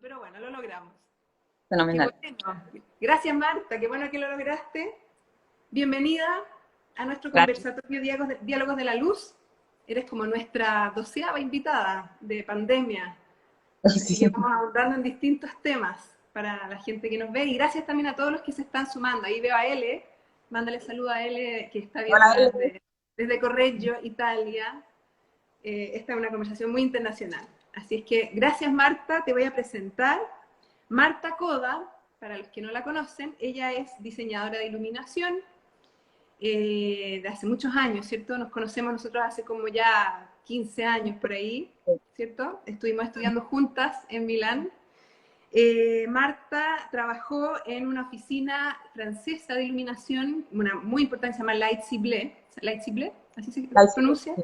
pero bueno, lo logramos. Qué Fenomenal. bueno. Gracias, Marta, qué bueno que lo lograste. Bienvenida a nuestro Gracias. conversatorio Diálogos de la Luz. Eres como nuestra 12ª invitada de pandemia. Así que Sí. vamos abordando en distintos temas para la gente que nos ve. Y gracias también a todos los que se están sumando. Ahí veo a Ele. Mándale saludo a Ele, que está Hola, viéndola Ele. desde Correggio, Italia. Esta es una conversación muy internacional. Así es que gracias, Marta. Te voy a presentar. Marta Coda, para los que no la conocen, ella es diseñadora de iluminación de hace muchos años, ¿cierto? Nos conocemos nosotros hace como ya 15 años por ahí, ¿cierto? Estuvimos estudiando juntas en Milán. Marta trabajó en una oficina francesa de iluminación, una muy importante, se llama Light Ciblé, así se pronuncia,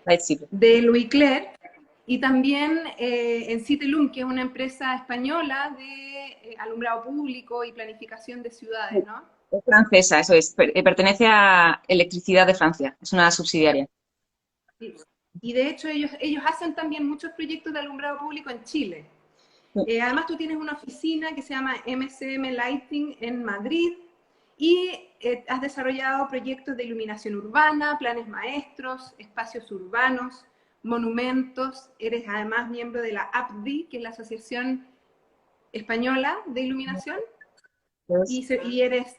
Lightsaber. de Louis Clerc, y también en Citelum, que es una empresa española de alumbrado público y planificación de ciudades, ¿no? Es francesa, eso es. Pertenece a Electricidad de Francia. Es una subsidiaria. Y de hecho ellos hacen también muchos proyectos de alumbrado público en Chile. Además tú tienes una oficina que se llama MCM Lighting en Madrid y has desarrollado proyectos de iluminación urbana, planes maestros, espacios urbanos, monumentos. Eres además miembro de la APDI, que es la Asociación Española de Iluminación, Pues, y eres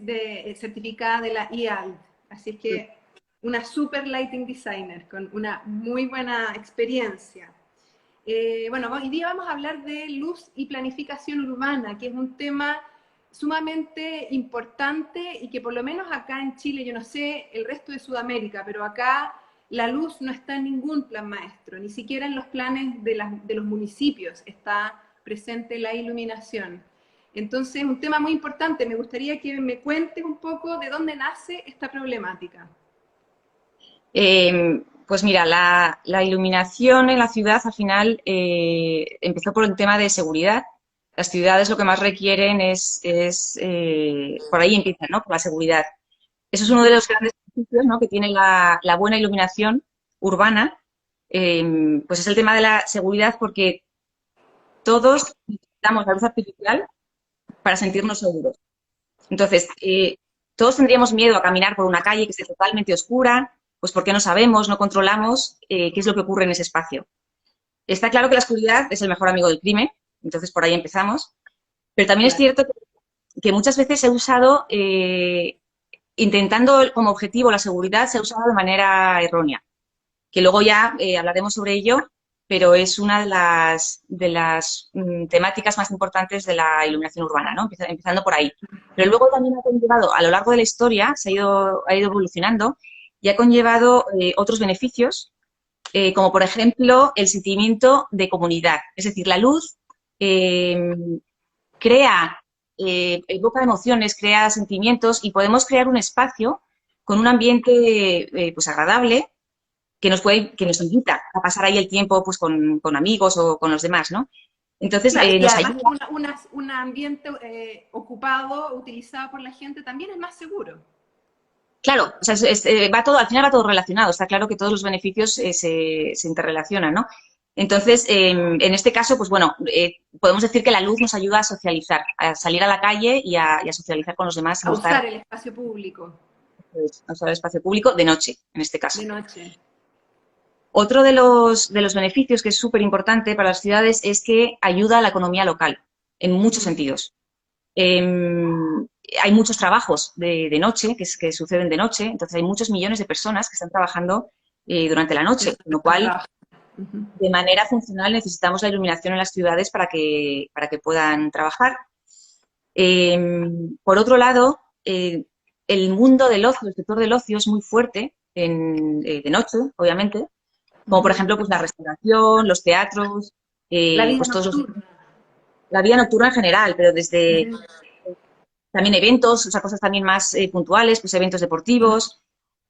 certificada de la IALD. Así es que una super lighting designer con una muy buena experiencia. Bueno, hoy día vamos a hablar de luz y planificación urbana, que es un tema sumamente importante y que por lo menos acá en Chile, yo no sé el resto de Sudamérica, pero acá la luz no está en ningún plan maestro, ni siquiera en los planes de los municipios está presente la iluminación. Entonces, un tema muy importante, me gustaría que me cuentes un poco de dónde nace esta problemática. pues mira, la iluminación en la ciudad al final empezó por el tema de seguridad. Las ciudades lo que más requieren por ahí empiezan, ¿no? Por la seguridad. Eso es uno de los grandes beneficios, ¿no? Que tiene la buena iluminación urbana. Pues es el tema de la seguridad porque todos necesitamos la luz artificial para sentirnos seguros. Entonces, todos tendríamos miedo a caminar por una calle que esté totalmente oscura, pues porque no sabemos, no controlamos qué es lo que ocurre en ese espacio. Está claro que la oscuridad es el mejor amigo del crimen, entonces por ahí empezamos, pero también es Claro. cierto que muchas veces se ha usado, intentando como objetivo la seguridad, se ha usado de manera errónea, que luego ya hablaremos sobre ello, pero es una de las temáticas más importantes de la iluminación urbana, ¿no? Empezando por ahí. Pero luego también ha conllevado, a lo largo de la historia, ha ido evolucionando y ha conllevado otros beneficios, como por ejemplo el sentimiento de comunidad. Es decir, la luz eh, crea, evoca emociones, crea sentimientos y podemos crear un espacio con un ambiente pues agradable que nos invita a pasar ahí el tiempo pues con amigos o con los demás, ¿no? Entonces, Claro, y nos además ayuda. un ambiente ocupado, utilizado por la gente, también es más seguro. Claro, o sea, va todo, al final va todo relacionado. Está claro que todos los beneficios se interrelacionan, ¿no? Entonces, en este caso, pues bueno, podemos decir que la luz nos ayuda a socializar, a salir a la calle y a socializar con los demás, A usar el espacio público a usar el espacio público de noche, en este caso. de noche. Otro de los beneficios que es súper importante para las ciudades es que ayuda a la economía local, en muchos sentidos. Eh, hay muchos trabajos de noche que suceden de noche, entonces hay muchos millones de personas que están trabajando durante la Que noche, no con lo están cual trabajando. Ujú. de manera funcional necesitamos la iluminación en las ciudades para que puedan trabajar. Eh, por otro lado, el mundo del ocio, el sector del ocio es muy fuerte de noche, obviamente, como por Ujú. ejemplo pues la restauración, los teatros, La vida pues nocturna. la vida nocturna en general, pero desde Ujú. también eventos, o sea, cosas también más puntuales, pues eventos deportivos.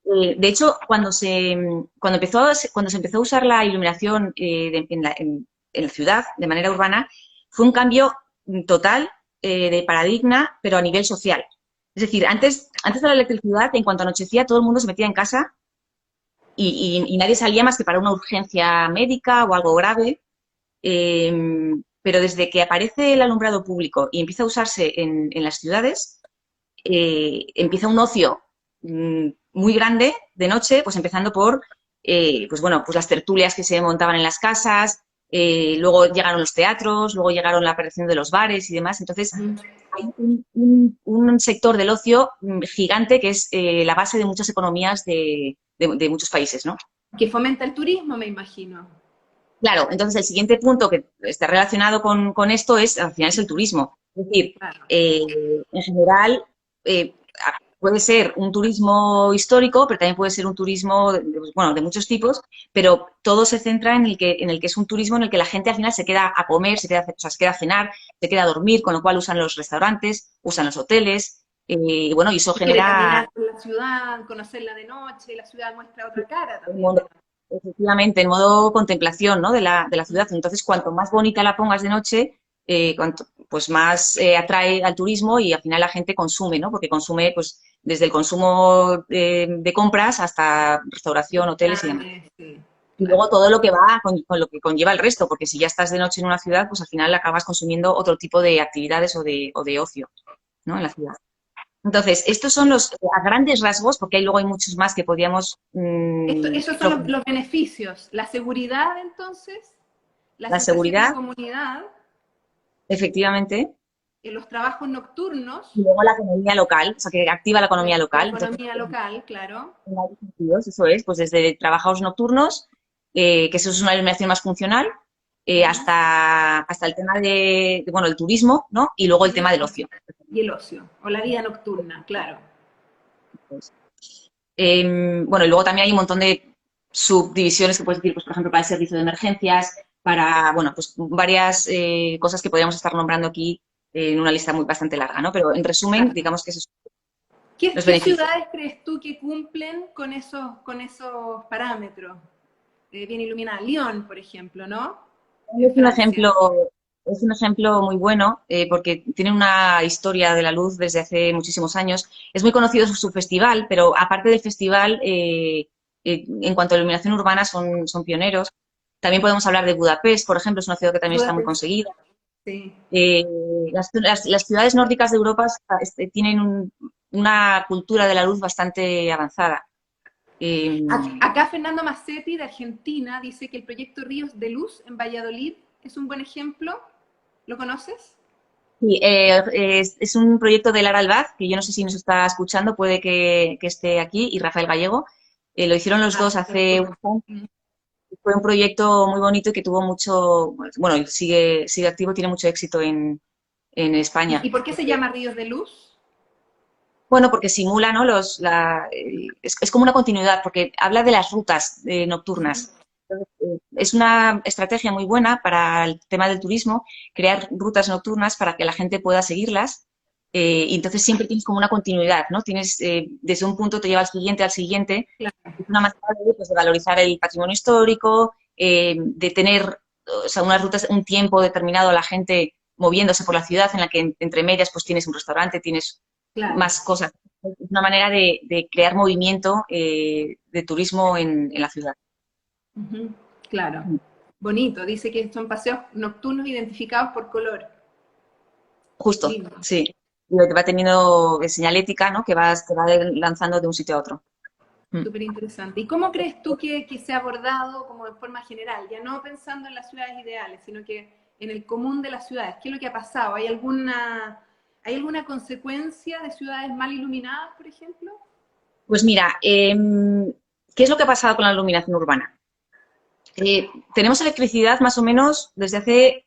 De hecho, cuando se empezó a usar la iluminación en la ciudad, de manera urbana, fue un cambio total de paradigma, pero a nivel social. Es decir, antes de la electricidad, en cuanto anochecía, todo el mundo se metía en casa y nadie salía más que para una urgencia médica o algo grave. pero desde que aparece el alumbrado público y empieza a usarse en las ciudades, empieza un ocio muy grande de noche, pues empezando por, pues bueno, pues las tertulias que se montaban en las casas, luego llegaron los teatros, luego llegaron la aparición de los bares y demás. Entonces, hay un sector del ocio gigante que es la base de muchas economías de muchos países, ¿no? Que fomenta el turismo, me imagino. Claro, entonces el siguiente punto que está relacionado con esto es, al final, es el turismo. Es decir, Claro. en general, puede ser un turismo histórico, pero también puede ser un turismo, bueno, de muchos tipos, pero todo se centra en el que es un turismo en el que la gente al final se queda a comer, o sea, se queda a cenar, se queda a dormir, con lo cual usan los restaurantes, usan los hoteles, y bueno, y eso Y quiere genera caminar por la ciudad, conocerla de noche, la ciudad muestra otra cara en también. modo, efectivamente, en modo contemplación, ¿no? de la ciudad. Entonces, cuanto más bonita la pongas de noche, pues más atrae al turismo y al final la gente consume, ¿no? Porque consume, pues, desde el consumo de compras hasta restauración, hoteles y demás. Sí, Y claro. luego todo lo que va con lo que conlleva el resto, porque si ya estás de noche en una ciudad, pues al final acabas consumiendo otro tipo de actividades o de ocio, ¿no? En la ciudad. Entonces, estos son a grandes rasgos, porque luego hay muchos más que podríamos Esos son los beneficios. La seguridad, entonces, la la sensación de seguridad, comunidad, efectivamente, los trabajos y nocturnos, luego la economía local, o sea, que activa la economía la local. Entonces, economía local, claro. en varios sentidos, eso es, pues desde trabajos nocturnos, que eso es una iluminación más funcional, Ujú. hasta el tema bueno, el turismo, ¿no? Y luego el tema del ocio. Y el ocio, o la vida nocturna, claro. Bueno, y luego también hay un montón de subdivisiones que puedes decir, pues, por ejemplo, para el servicio de emergencias, para, bueno, pues varias cosas que podríamos estar nombrando aquí en una lista muy bastante larga, ¿no? Pero en resumen, Claro. digamos que esos son ¿Qué, los qué beneficios. ciudades crees tú que cumplen con esos parámetros? Bien iluminada. Lyon, por ejemplo, ¿no? En Es un Francia. ejemplo, es un ejemplo muy bueno porque tiene una historia de la luz desde hace muchísimos años. Es muy conocido su festival, pero aparte del festival, en cuanto a iluminación urbana, son pioneros. También podemos hablar de Budapest, por ejemplo, es una ciudad que también está muy Budapest, conseguida. sí. Eh, las ciudades nórdicas de Europa tienen una cultura de la luz bastante avanzada. Eh, Acá Fernando Massetti de Argentina dice que el proyecto Ríos de Luz en Valladolid es un buen ejemplo. ¿Lo conoces? Sí, es un proyecto de Lara Albaz, que yo no sé si nos está escuchando, puede que esté aquí, y Rafael Gallego. Lo hicieron los Ah, dos sí, lo hace un conozco. año. Fue un proyecto muy bonito y que tuvo mucho, bueno, y sigue activo, tiene mucho éxito en ¿Y España. por qué se llama Ríos de Luz? Bueno, porque simula, ¿no? Es como una continuidad, porque habla de las rutas nocturnas. Entonces, es una estrategia muy buena para el tema del turismo, crear rutas nocturnas para que la gente pueda seguirlas. Y entonces siempre tienes como una continuidad, ¿no? Tienes, desde un punto te lleva al siguiente. Claro, Es una manera pues, de valorizar el patrimonio histórico, de tener, o sea, unas rutas, un tiempo determinado a la gente moviéndose por la ciudad, en la que entre medias pues tienes un restaurante, tienes claro. más cosas. Es una manera de crear movimiento de turismo en la ciudad. Ujú, claro. Bonito. Dice que son paseos nocturnos identificados por color. Justo, Lindo. sí. Y va teniendo señalética, ¿no? Que va lanzando de un sitio a otro. Mm. Súper interesante. ¿Y cómo crees tú que se ha abordado como de forma general? Ya no pensando en las ciudades ideales, sino que en el común de las ciudades. ¿Qué es lo que ha pasado? ¿Hay alguna consecuencia de ciudades mal iluminadas, por ejemplo? Pues mira, ¿qué es lo que ha pasado con la iluminación urbana? Tenemos electricidad más o menos desde hace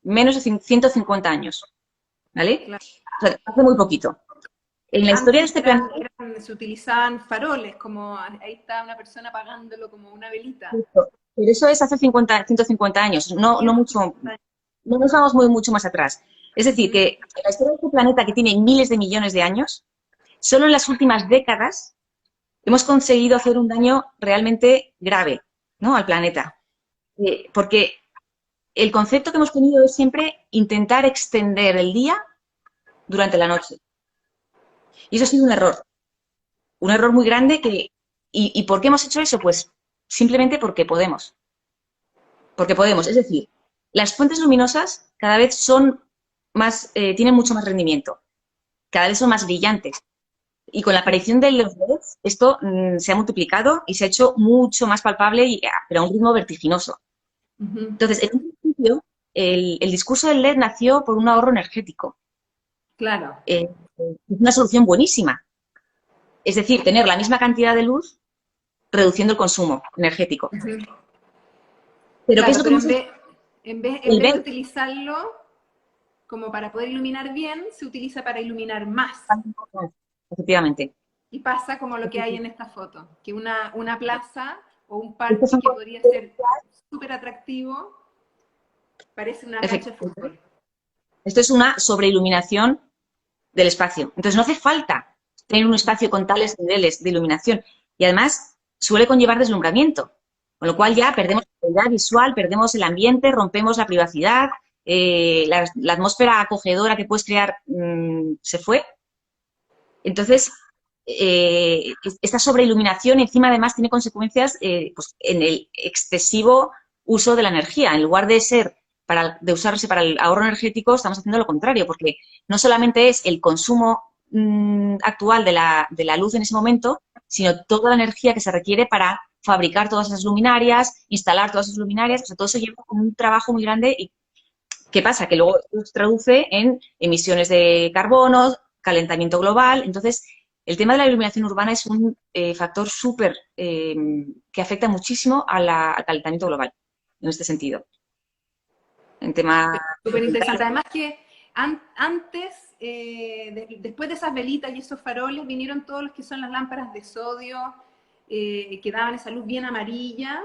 menos de 150 años, ¿vale? Claro. O sea, hace muy poquito. En la historia de Antes este planeta, se utilizaban faroles, como ahí está una persona apagándolo como una velita. pero eso es hace 150 años, no mucho, 150 años. no nos vamos mucho más atrás. Es decir, Ujú. que en la historia de este planeta, que tiene miles de millones de años, solo en las últimas décadas hemos conseguido hacer un daño realmente grave, ¿no? Al planeta. Porque el concepto que hemos tenido es siempre intentar extender el día durante la noche. Y eso ha sido un error muy grande ¿y por qué hemos hecho eso? Pues simplemente porque podemos. Porque podemos. Es decir, Las fuentes luminosas cada vez son más, tienen mucho más rendimiento, cada vez son más brillantes. Y con la aparición de los LEDs, esto se ha multiplicado y se ha hecho mucho más palpable, pero a un ritmo vertiginoso. Ujú. Entonces, en un principio, el discurso del LED nació por un ahorro energético. Claro. Es una solución buenísima. Es decir, tener la misma cantidad de luz reduciendo el consumo energético. Ujú. Pero ¿qué es Claro, lo que pero hemos hecho? en El vez de LED, utilizarlo como para poder iluminar bien, se utiliza para iluminar más. efectivamente. Y pasa como lo que hay en esta foto, que una plaza o un Estos parque son que podría ser súper atractivo parece una cancha de efectivamente. fútbol. Esto es una sobreiluminación del espacio. Entonces, no hace falta tener un espacio con tales niveles de iluminación. Y además, suele conllevar deslumbramiento, con lo cual ya perdemos la calidad visual, perdemos el ambiente, rompemos la privacidad, la atmósfera acogedora que puedes crear se fue. Entonces, esta sobreiluminación encima además tiene consecuencias pues, en el excesivo uso de la energía. En lugar de de usarse para el ahorro energético, estamos haciendo lo contrario, porque no solamente es el consumo actual de la luz en ese momento, sino toda la energía que se requiere para fabricar todas esas luminarias, instalar todas esas luminarias, o sea, todo eso lleva un trabajo muy grande. ¿Y qué pasa? Que luego se traduce en emisiones de carbono, calentamiento global. Entonces, el tema de la iluminación urbana es un factor súper que afecta muchísimo al calentamiento global, en este sentido. En tema Súper interesante. Además que antes, después de esas velitas y esos faroles, vinieron todos los que son las lámparas de sodio, que daban esa luz bien amarilla,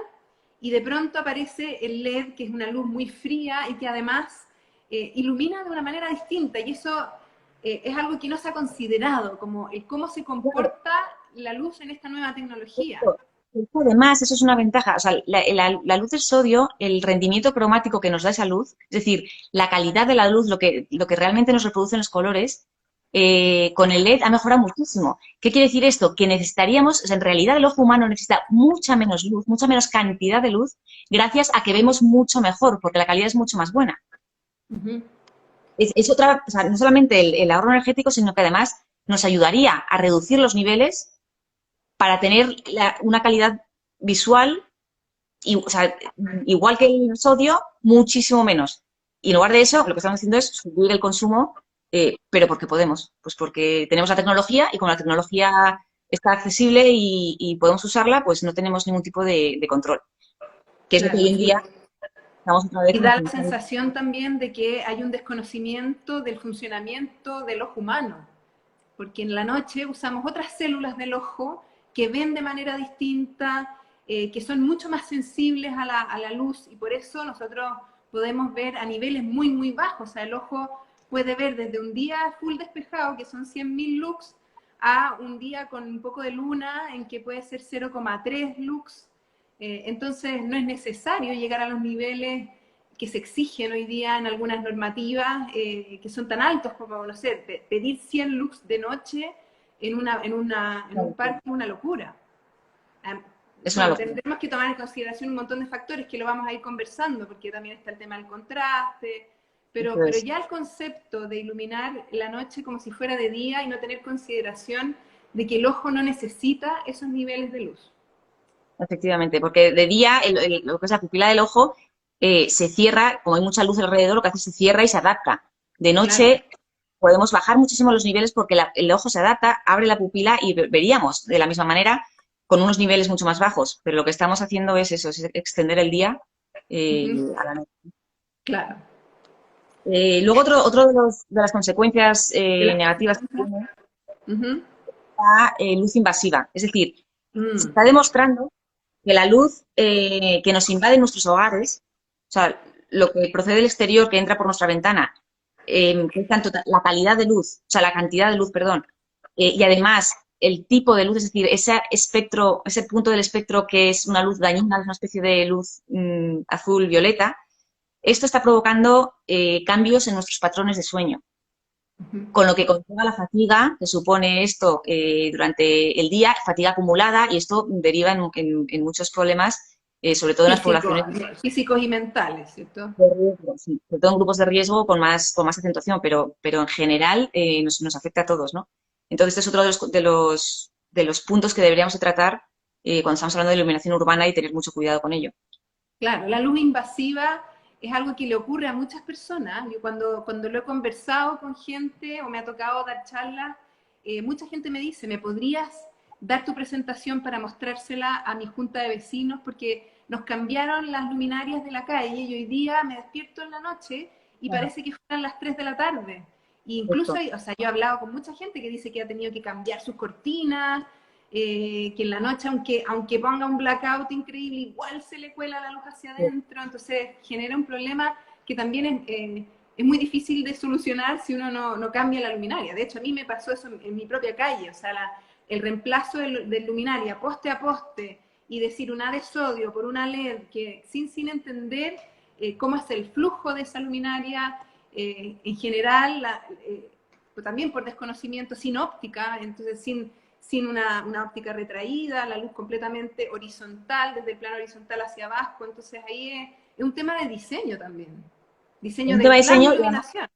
y de pronto aparece el LED, que es una luz muy fría y que además ilumina de una manera distinta, y eso es algo que no se ha considerado, como el cómo se comporta la luz en esta nueva tecnología. además, eso es una ventaja. O sea, la luz del sodio, el rendimiento cromático que nos da esa luz, es decir, la calidad de la luz, lo que realmente nos reproducen los colores, con el LED ha mejorado muchísimo. ¿Qué quiere decir esto? Que necesitaríamos, o sea, en realidad el ojo humano necesita mucha menos luz, mucha menos cantidad de luz, gracias a que vemos mucho mejor, porque la calidad es mucho más buena. Uh -huh. Es otra, o sea, no solamente el ahorro energético, sino que además nos ayudaría a reducir los niveles para tener una calidad visual o sea, igual que el sodio, muchísimo menos. Y en lugar de eso, lo que estamos haciendo es subir el consumo, pero porque podemos. Pues porque tenemos la tecnología y como la tecnología está accesible y podemos usarla, pues no tenemos ningún tipo de control. Que es lo que Claro, hoy en día estamos otra vez y da la enfrentados. sensación también de que hay un desconocimiento del funcionamiento del ojo humano, porque en la noche usamos otras células del ojo que ven de manera distinta, que son mucho más sensibles a la luz, y por eso nosotros podemos ver a niveles muy, muy bajos. O sea, el ojo puede ver desde un día full despejado, que son 100.000 lux, a un día con un poco de luna, en que puede ser 0,3 lux. Entonces, no es necesario llegar a los niveles que se exigen hoy día en algunas normativas, que son tan altos como, no sé, pedir 100 lux de noche en un parque es una locura. Es una Bueno, locura. tendremos que tomar en consideración un montón de factores que lo vamos a ir conversando, porque también está el tema del contraste, pero Entonces, ya el concepto de iluminar la noche como si fuera de día y no tener consideración de que el ojo no necesita esos niveles de luz. efectivamente, porque de día lo que es la pupila del ojo se cierra, como hay mucha luz alrededor, lo que hace es se cierra y se adapta. De Claro. noche podemos bajar muchísimo los niveles porque el ojo se adapta, abre la pupila y veríamos de la misma manera con unos niveles mucho más bajos. Pero lo que estamos haciendo es eso, es extender el día Uh -huh. a la noche. Claro. Luego otro de las consecuencias De las negativas que consecuencias. tiene Uh -huh. la luz invasiva. Es decir, se Mm. está demostrando que la luz que nos invade en nuestros hogares, o sea, lo que procede del exterior, que entra por nuestra ventana, que es tanto la calidad de luz, o sea, la cantidad de luz, perdón, y además el tipo de luz, es decir, ese espectro, ese punto del espectro que es una luz dañina, es una especie de luz azul-violeta, esto está provocando cambios en nuestros patrones de sueño, Uh -huh. con lo que conlleva la fatiga que supone esto durante el día, fatiga acumulada, y esto deriva en muchos problemas sobre todo en las poblaciones físicos y mentales, ¿cierto? de riesgo, sí, sobre todo en grupos de riesgo con más acentuación, pero en general nos afecta a todos, ¿no? Entonces, este es otro de los puntos que deberíamos de tratar cuando estamos hablando de iluminación urbana y tener mucho cuidado con ello. Claro, la luz invasiva es algo que le ocurre a muchas personas. Yo cuando lo he conversado con gente o me ha tocado dar charlas, mucha gente me dice, ¿me podrías dar tu presentación para mostrársela a mi junta de vecinos? Porque nos cambiaron las luminarias de la calle y hoy día me despierto en la noche y Claro. parece que fueran las 3 de la tarde. E incluso, Justo. o sea, yo he hablado con mucha gente que dice que ha tenido que cambiar sus cortinas, que en la noche, aunque ponga un blackout increíble, igual se le cuela la luz hacia Sí. adentro, entonces genera un problema que también es muy difícil de solucionar si uno no cambia la luminaria. De hecho, a mí me pasó eso en mi propia calle, o sea, el reemplazo de luminaria poste a poste y decir una de sodio por una LED, que sin entender cómo es el flujo de esa luminaria, en general, también por desconocimiento, sin óptica, entonces sin una óptica retraída, la luz completamente horizontal, desde el plano horizontal hacia abajo, entonces ahí es un tema de diseño también, Es diseño un de tema de plan de diseño y además, iluminación.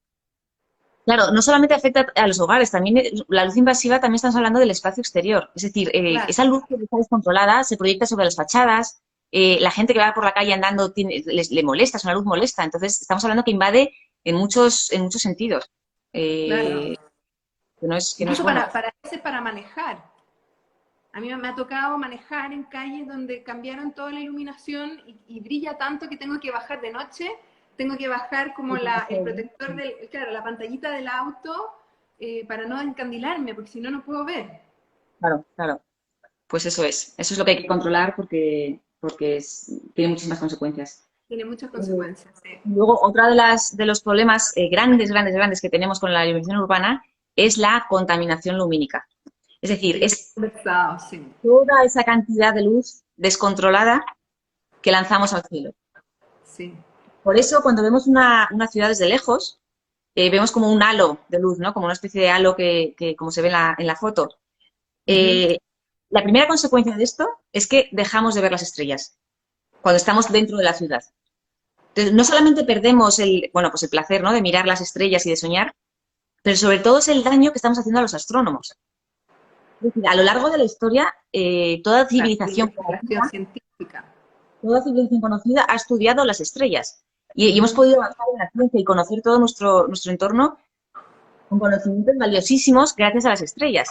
claro, no solamente afecta a los hogares, también la luz invasiva también estamos hablando del espacio exterior. Es decir, Claro, esa luz que está descontrolada se proyecta sobre las fachadas, la gente que va por la calle andando le molesta, es una luz molesta. Entonces, estamos hablando que invade en muchos sentidos, claro. eh, que no es Incluso bueno. para veces para manejar. A mí me ha tocado manejar en calles donde cambiaron toda la iluminación y brilla tanto que tengo que bajar de noche, tengo que bajar como el protector claro, la pantallita del auto para no encandilarme, porque si no, no puedo ver. Claro, claro. Pues eso es lo que hay que controlar porque tiene muchísimas consecuencias. Tiene muchas Eh, consecuencias. Sí. Luego, otra de los problemas grandes que tenemos con la iluminación urbana es la contaminación lumínica. Es decir, Sí, lo hemos es conversado, sí. toda esa cantidad de luz descontrolada que lanzamos al cielo. Sí. Por eso, cuando vemos una ciudad desde lejos, vemos como un halo de luz, ¿no? Como una especie de halo que como se ve en la foto. Uh -huh. Eh, la primera consecuencia de esto es que dejamos de ver las estrellas cuando estamos dentro de la ciudad. Entonces, no solamente perdemos bueno, pues el placer, ¿no?, de mirar las estrellas y de soñar, pero sobre todo es el daño que estamos haciendo a los astrónomos. Es decir, a lo largo de la historia, La investigación científica. toda civilización conocida ha estudiado las estrellas y hemos podido avanzar en la ciencia y conocer todo nuestro entorno con conocimientos valiosísimos gracias a las estrellas.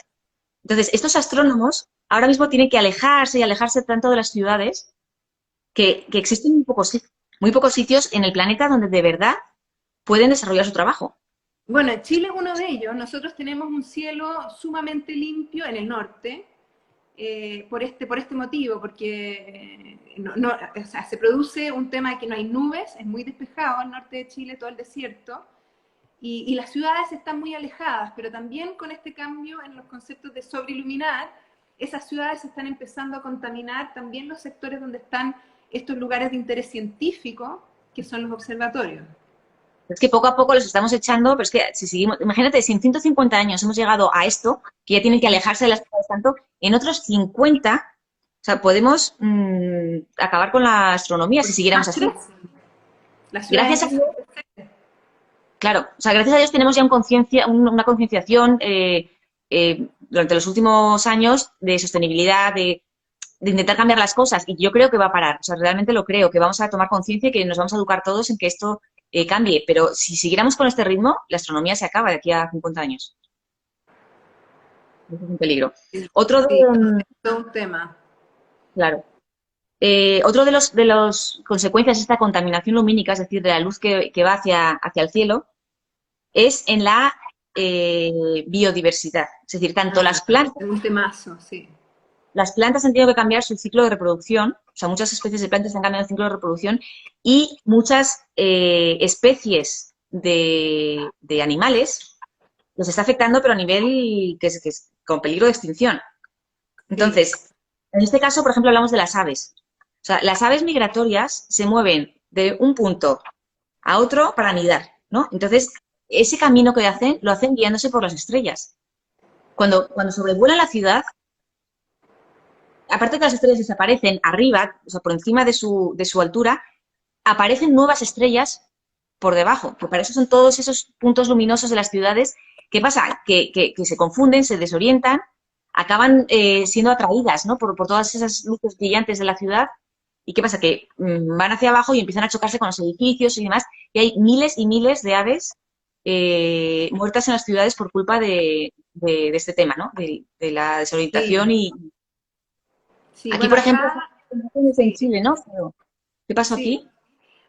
Entonces, estos astrónomos ahora mismo tienen que alejarse y alejarse tanto de las ciudades que existen muy pocos sitios en el planeta donde de verdad pueden desarrollar su trabajo. Bueno, Chile es uno de ellos. Nosotros tenemos un cielo sumamente limpio en el norte, por este motivo, porque o sea, se produce un tema de que no hay nubes, es muy despejado al norte de Chile, todo el desierto, y las ciudades están muy alejadas, pero también con este cambio en los conceptos de sobreiluminar, esas ciudades están empezando a contaminar también los sectores donde están estos lugares de interés científico, que son los observatorios. Es que poco a poco los estamos echando, pero es que si seguimos, imagínate, si en 150 años hemos llegado a esto, que ya tienen que alejarse de las ciudades tanto, en otros 50, o sea, podemos acabar con la astronomía si siguiéramos así. Las ciudades Gracias a empiezan Dios, claro, o sea, gracias a Dios tenemos ya una concienciación durante los últimos años de sostenibilidad, de intentar cambiar las cosas, y yo creo que va a parar, o sea, realmente lo creo, que vamos a tomar conciencia y que nos vamos a educar todos en que esto cambie, pero si siguiéramos con este ritmo, la astronomía se acaba de aquí a 50 años. Eso es un peligro. sí, Otro de, sí, es todo un tema. claro, otro de los consecuencias de esta contaminación lumínica, es decir, de la luz que va hacia el cielo, es en la biodiversidad. Es decir, tanto Es un temazo, sí. las plantas han tenido que cambiar su ciclo de reproducción, o sea, muchas especies de plantas han cambiado el ciclo de reproducción y muchas especies de animales los está afectando, pero a nivel que es con peligro de extinción. Sí. Entonces, en este caso, por ejemplo, hablamos de las aves. O sea, las aves migratorias se mueven de un punto a otro para anidar, ¿no? Entonces, ese camino que hacen, lo hacen guiándose por las estrellas. Cuando sobrevuelan la ciudad, aparte de que las estrellas desaparecen arriba, o sea, por encima de su altura, aparecen nuevas estrellas por debajo, que para eso son todos esos puntos luminosos de las ciudades. ¿Qué pasa? Que se confunden, se desorientan, acaban siendo atraídas, ¿no? Por todas esas luces brillantes de la ciudad. ¿Y qué pasa? Que van hacia abajo y empiezan a chocarse con los edificios y demás, y hay miles y miles de aves muertas en las ciudades por culpa de este tema, ¿no? De la desorientación Sí, y sí, aquí, bueno, por ejemplo, acá, en sí, Chile, ¿no? ¿Qué pasó sí. aquí?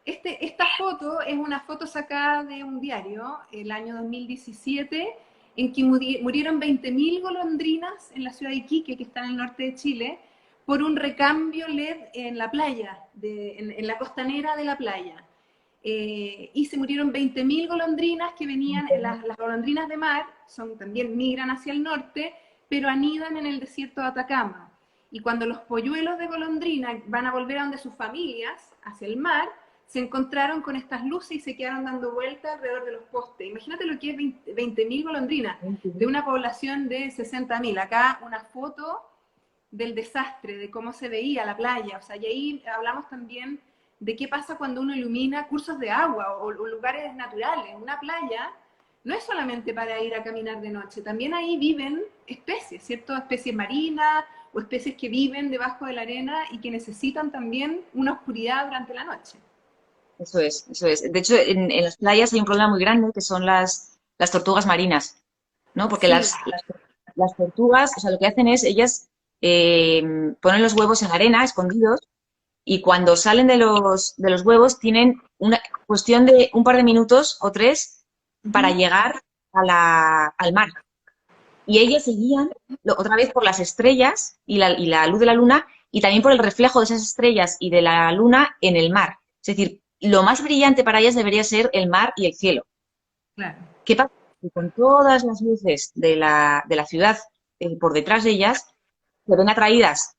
Esta foto es una foto sacada de un diario, el año 2017, en que murieron 20.000 golondrinas en la ciudad de Iquique, que está en el norte de Chile, por un recambio LED en la playa, en la costanera de la playa. Y se murieron 20.000 golondrinas que venían, las golondrinas de mar, también migran hacia el norte, pero anidan en el desierto de Atacama. Y cuando los polluelos de golondrina van a volver a donde sus familias, hacia el mar, se encontraron con estas luces y se quedaron dando vueltas alrededor de los postes. Imagínate lo que es 20.000 golondrinas de una población de 60.000. Acá una foto del desastre, de cómo se veía la playa. O sea, y ahí hablamos también de qué pasa cuando uno ilumina cursos de agua o lugares naturales. Una playa no es solamente para ir a caminar de noche, también ahí viven especies, ¿cierto? Especies marinas o especies que viven debajo de la arena y que necesitan también una oscuridad durante la noche. Eso es, eso es. De hecho, en las playas hay un problema muy grande que son las tortugas marinas, ¿no? Porque Sí, las tortugas, o sea, lo que hacen es, ellas ponen los huevos en la arena, escondidos, y cuando salen de los huevos tienen una cuestión de un par de minutos o tres para uh-huh. llegar al mar. Y ellas se guían otra vez por las estrellas y la luz de la luna y también por el reflejo de esas estrellas y de la luna en el mar. Es decir, lo más brillante para ellas debería ser el mar y el cielo. Claro. ¿Qué pasa? Que con todas las luces de la ciudad por detrás de ellas, se ven atraídas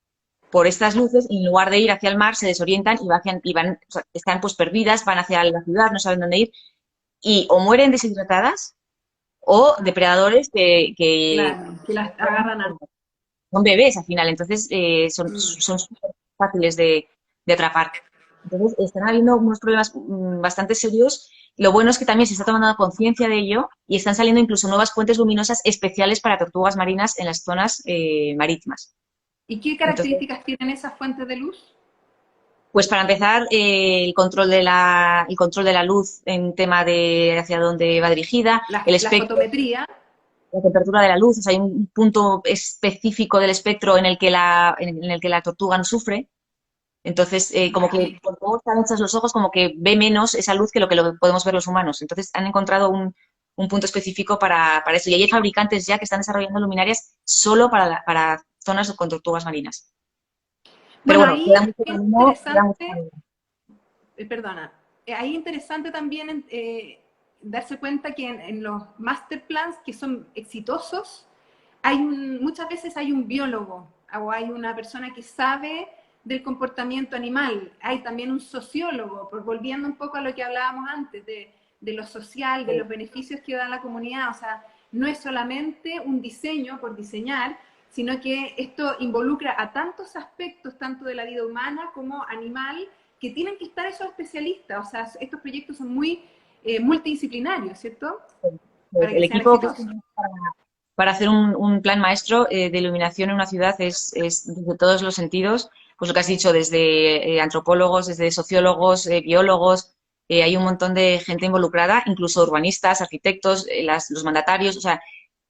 por estas luces y en lugar de ir hacia el mar se desorientan y van, o sea, están pues perdidas, van hacia la ciudad, no saben dónde ir y o mueren deshidratadas o depredadores Claro, que las agarran a... son bebés al final, entonces Mm. son súper fáciles de atrapar. Entonces están habiendo unos problemas bastante serios. Lo bueno es que también se está tomando conciencia de ello y están saliendo incluso nuevas fuentes luminosas especiales para tortugas marinas en las zonas marítimas. ¿Y qué Entonces, características tienen esas fuentes de luz? pues para empezar, el control de la luz en tema de hacia dónde va dirigida, el La espectro, fotometría, la temperatura de la luz, o sea, hay un punto específico del espectro en el que la tortuga no sufre. Entonces, como ya. que por cómo están hechos los ojos, como que ve menos esa luz que lo que podemos ver los humanos. Entonces, han encontrado un punto específico para eso. Y hay fabricantes ya que están desarrollando luminarias solo para zonas con tortugas marinas. Pero Bueno, bueno, ahí queda mucho es camino, queda mucho interesante, camino. perdona, ahí es interesante también darse cuenta que en los master plans que son exitosos, muchas veces hay un biólogo o hay una persona que sabe del comportamiento animal. Hay también un sociólogo, volviendo un poco a lo que hablábamos antes, de lo social, de los beneficios que da la comunidad. O sea, no es solamente un diseño por diseñar, sino que esto involucra a tantos aspectos, tanto de la vida humana como animal, que tienen que estar esos especialistas. O sea, estos proyectos son muy multidisciplinarios, ¿cierto? Para que El sean equipo que exitosos. para hacer un plan maestro de iluminación en una ciudad es desde todos los sentidos, pues lo que has dicho, desde antropólogos, desde sociólogos, biólogos, hay un montón de gente involucrada, incluso urbanistas, arquitectos, los mandatarios, o sea,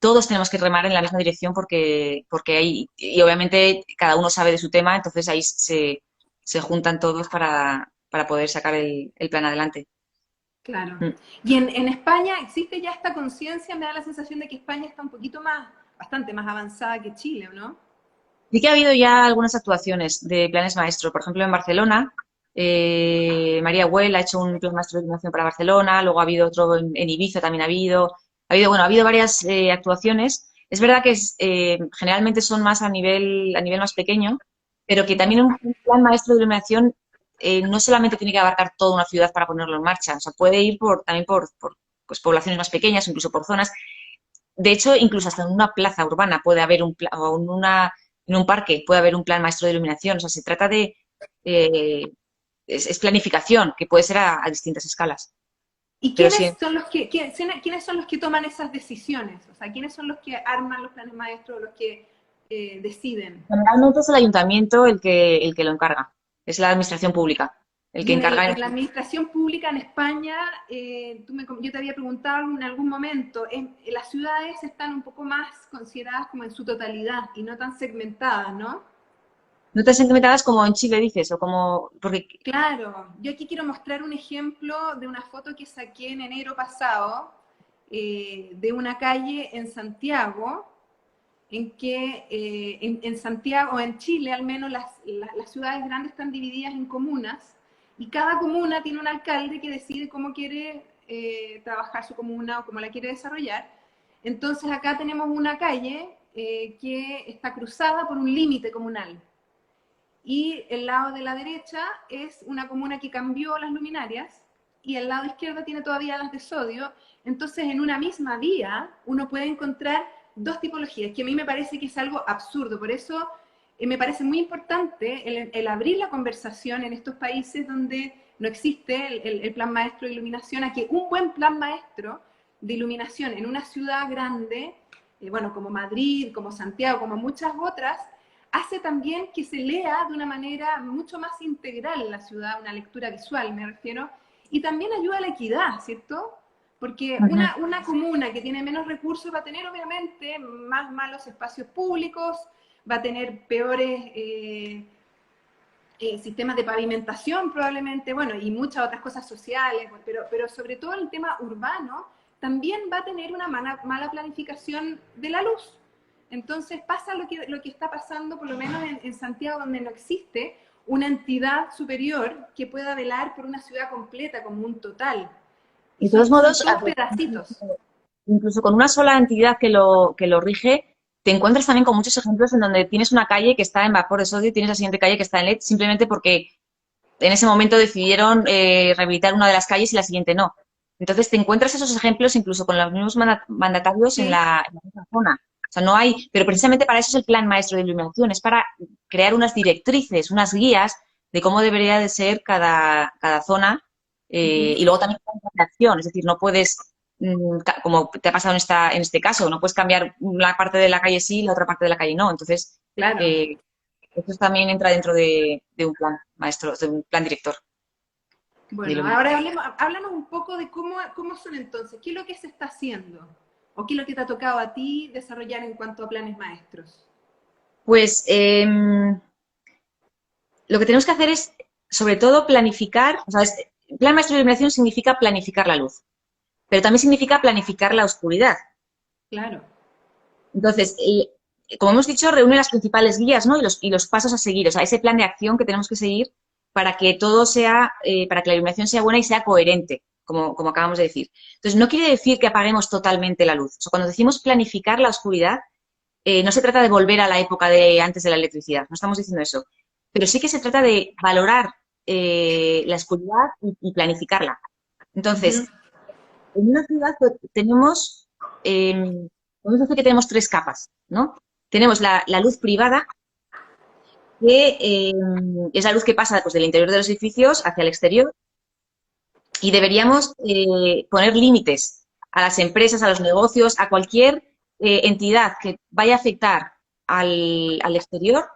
todos tenemos que remar en la misma dirección porque hay, y obviamente cada uno sabe de su tema, entonces ahí se juntan todos para poder sacar el plan adelante. Claro. Mm. Y en España existe ya esta conciencia, me da la sensación de que España está un poquito más, bastante más avanzada que Chile, ¿no? Sí que ha habido ya algunas actuaciones de planes maestro. Por ejemplo, en Barcelona, María Güell ha hecho un plan maestro de iluminación para Barcelona, luego ha habido otro en Ibiza, también bueno, ha habido varias actuaciones. Es verdad que generalmente son más a nivel más pequeño, pero que también un plan maestro de iluminación no solamente tiene que abarcar toda una ciudad para ponerlo en marcha, o sea, puede ir también por pues, poblaciones más pequeñas, incluso por zonas. De hecho, incluso hasta en una plaza urbana puede haber una en un parque puede haber un plan maestro de iluminación. O sea, se trata de... es planificación, que puede ser a distintas escalas. ¿Y Pero sí, quiénes son los que toman esas decisiones? O sea, ¿quiénes son los que arman los planes maestros, los que deciden? generalmente es el ayuntamiento el que lo encarga. Es la administración pública el que Y encarga. en la administración pública en España, yo te había preguntado en algún momento, las ciudades están un poco más consideradas como en su totalidad y no tan segmentadas, ¿no? ¿No te segmentadas como en Chile, dices? O como... Porque... Claro, yo aquí quiero mostrar un ejemplo de una foto que saqué en enero pasado de una calle en Santiago, en que en Santiago, en Chile al menos, las ciudades grandes están divididas en comunas y cada comuna tiene un alcalde que decide cómo quiere trabajar su comuna o cómo la quiere desarrollar. Entonces acá tenemos una calle que está cruzada por un límite comunal. Y el lado de la derecha es una comuna que cambió las luminarias y el lado izquierdo tiene todavía las de sodio. Entonces, en una misma vía, uno puede encontrar dos tipologías, que a mí me parece que es algo absurdo. Por eso me parece muy importante el abrir la conversación en estos países donde no existe el plan maestro de iluminación, a que un buen plan maestro de iluminación en una ciudad grande, bueno, como Madrid, como Santiago, como muchas otras, hace también que se lea de una manera mucho más integral en la ciudad, una lectura visual me refiero, y también ayuda a la equidad, ¿cierto? Porque una comuna que tiene menos recursos va a tener obviamente más malos espacios públicos, va a tener peores sistemas de pavimentación probablemente, bueno, y muchas otras cosas sociales, pero sobre todo el tema urbano también va a tener una mala planificación de la luz. Entonces pasa lo que está pasando, por lo menos en Santiago, donde no existe una entidad superior que pueda velar por una ciudad completa como un total. Y De todos son modos, todos pedacitos. incluso con una sola entidad que lo rige, te encuentras también con muchos ejemplos en donde tienes una calle que está en vapor de sodio y tienes la siguiente calle que está en LED, simplemente porque en ese momento decidieron rehabilitar una de las calles y la siguiente no. Entonces te encuentras esos ejemplos incluso con los mismos mandatarios Sí. en la misma zona. O sea, no hay, pero precisamente para eso es el plan maestro de iluminación, es para crear unas directrices, unas guías de cómo debería de ser cada zona y luego también la acción, es decir, no puedes, como te ha pasado en este caso, no puedes cambiar la parte de la calle sí y la otra parte de la calle no. Entonces, Claro. esto también entra dentro de un plan maestro, de un plan director de Bueno, iluminación. ahora háblanos un poco de cómo son entonces, qué es lo que se está haciendo o qué es lo que te ha tocado a ti desarrollar en cuanto a planes maestros. Pues lo que tenemos que hacer es, sobre todo, planificar, o sea, plan maestro de iluminación significa planificar la luz, pero también significa planificar la oscuridad. Claro. Entonces, como hemos dicho, reúne las principales guías, ¿no? Y los pasos a seguir, o sea, ese plan de acción que tenemos que seguir para que todo sea, para que la iluminación sea buena y sea coherente, como acabamos de decir. Entonces, no quiere decir que apaguemos totalmente la luz. O sea, cuando decimos planificar la oscuridad, no se trata de volver a la época de antes de la electricidad, no estamos diciendo eso. Pero sí que se trata de valorar la oscuridad y planificarla. Ujú. Entonces, en una ciudad podemos decir que tenemos tres capas, ¿no? Tenemos la luz privada, que es la luz que pasa pues, del interior de los edificios hacia el exterior, y deberíamos poner límites a las empresas, a los negocios, a cualquier entidad que vaya a afectar al exterior.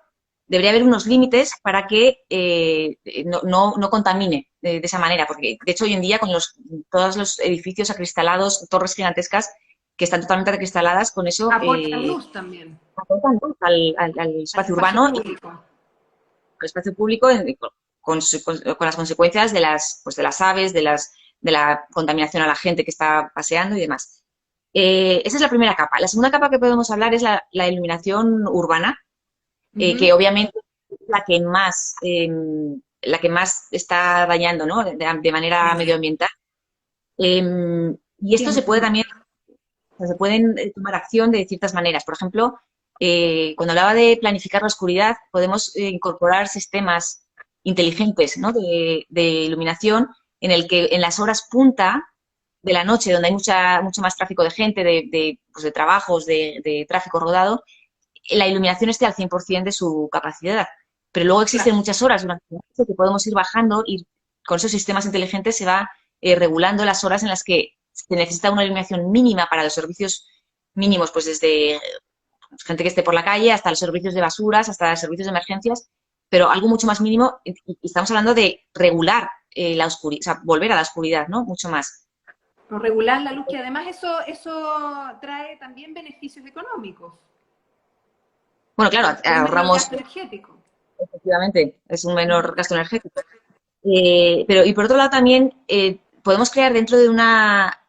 Debería haber unos límites para que no contamine de esa manera, porque de hecho hoy en día con todos los edificios acristalados, torres gigantescas que están totalmente acristaladas, con eso Aportan luz también aportan luz al al espacio espacio urbano y público. al espacio público con las consecuencias pues de las aves, de la contaminación a la gente que está paseando y demás. Esa es la primera capa. La segunda capa que podemos hablar es la iluminación urbana, Ujú. que obviamente es la que más está dañando, ¿no? De manera medioambiental. Y esto se puede también, o sea, se pueden tomar acción de ciertas maneras. Por ejemplo, cuando hablaba de planificar la oscuridad, podemos incorporar sistemas inteligentes, ¿no? de iluminación en el que en las horas punta de la noche, donde hay mucho más tráfico de gente, pues de trabajos, de tráfico rodado, la iluminación esté al 100% de su capacidad. Pero luego existen muchas horas durante la noche que podemos ir bajando y con esos sistemas inteligentes se va regulando las horas en las que se necesita una iluminación mínima para los servicios mínimos, pues desde gente que esté por la calle hasta los servicios de basuras, hasta los servicios de emergencias, pero algo mucho más mínimo, y estamos hablando de regular la oscuridad, o sea, volver a la oscuridad, ¿no? Mucho más. O regular la luz, que además eso trae también beneficios económicos. Bueno, claro, Un menor ahorramos, gasto energético. efectivamente, es un menor gasto energético. Pero, y por otro lado también podemos crear dentro de una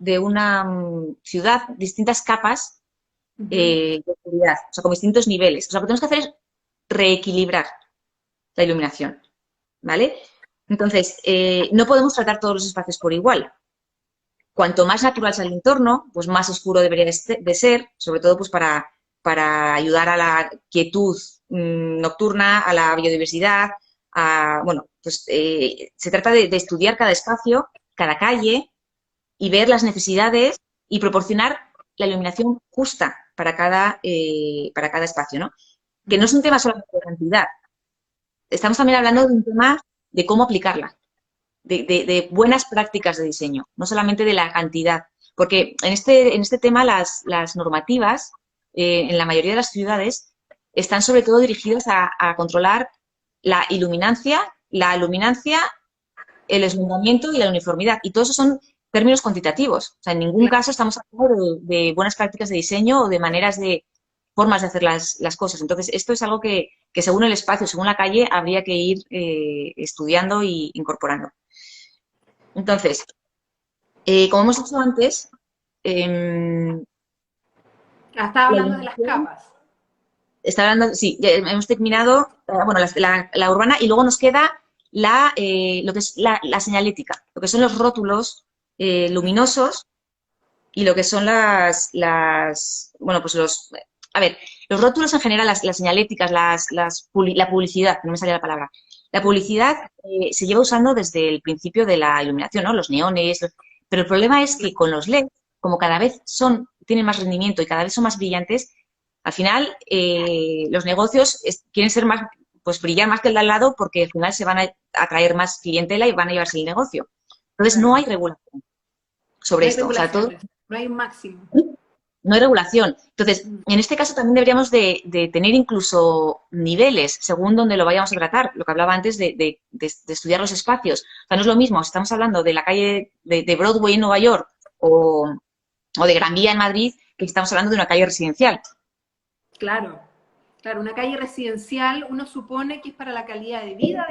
ciudad distintas capas de oscuridad, o sea, con distintos niveles. O sea, lo que tenemos que hacer es reequilibrar la iluminación, ¿vale? Entonces, no podemos tratar todos los espacios por igual. Cuanto más natural sea el entorno, pues más oscuro debería de ser, sobre todo pues para ayudar a la quietud nocturna, a la biodiversidad, bueno, pues se trata de estudiar cada espacio, cada calle y ver las necesidades y proporcionar la iluminación justa para cada espacio, ¿no? Que no es un tema solamente de cantidad. Estamos también hablando de un tema de cómo aplicarla, de buenas prácticas de diseño, no solamente de la cantidad. Porque en este tema las normativas en la mayoría de las ciudades están sobre todo dirigidas a controlar la luminancia, el deslumbramiento y la uniformidad. Y todo eso son términos cuantitativos. O sea, en ningún caso estamos hablando de buenas prácticas de diseño o de formas de hacer las cosas. Entonces, esto es algo que según el espacio, según la calle, habría que ir estudiando e incorporando. Entonces, como hemos dicho antes, Estaba hablando de las capas. Está hablando, sí, ya hemos terminado, bueno, la urbana y luego nos queda lo que es la señalética, lo que son los rótulos luminosos y lo que son bueno, pues a ver, los rótulos en general, las señaléticas, la publicidad, no me salía la palabra. La publicidad se lleva usando desde el principio de la iluminación, ¿no? Los neones, pero el problema es que con los LED, como cada vez tienen más rendimiento y cada vez son más brillantes, al final los negocios quieren ser más, pues brillar más que el de al lado porque al final se van a atraer más clientela y van a llevarse el negocio. Entonces no hay regulación sobre esto. O sea, no hay un máximo. No hay regulación. Entonces, en este caso también deberíamos de tener incluso niveles según donde lo vayamos a tratar. Lo que hablaba antes de estudiar los espacios. O sea, no es lo mismo si estamos hablando de la calle de Broadway en Nueva York o de Gran Vía en Madrid que si estamos hablando de una calle residencial. Claro, claro, una calle residencial uno supone que es para la calidad de vida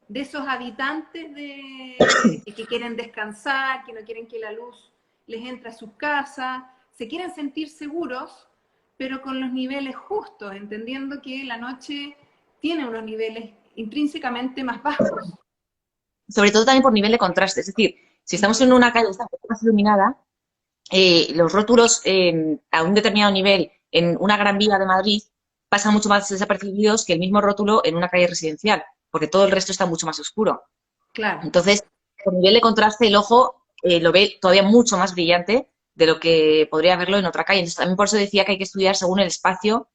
de esos habitantes que quieren descansar, que no quieren que la luz les entre a sus casas, se quieren sentir seguros, pero con los niveles justos, entendiendo que la noche tiene unos niveles intrínsecamente más bajos. Sobre todo también por nivel de contraste, es decir, si estamos en una calle más iluminada, los rótulos a un determinado nivel en una gran vía de Madrid pasan mucho más desapercibidos que el mismo rótulo en una calle residencial, porque todo el resto está mucho más oscuro. Claro. Entonces, por nivel de contraste, el ojo lo ve todavía mucho más brillante de lo que podría verlo en otra calle. Entonces, también por eso decía que hay que estudiar según el espacio,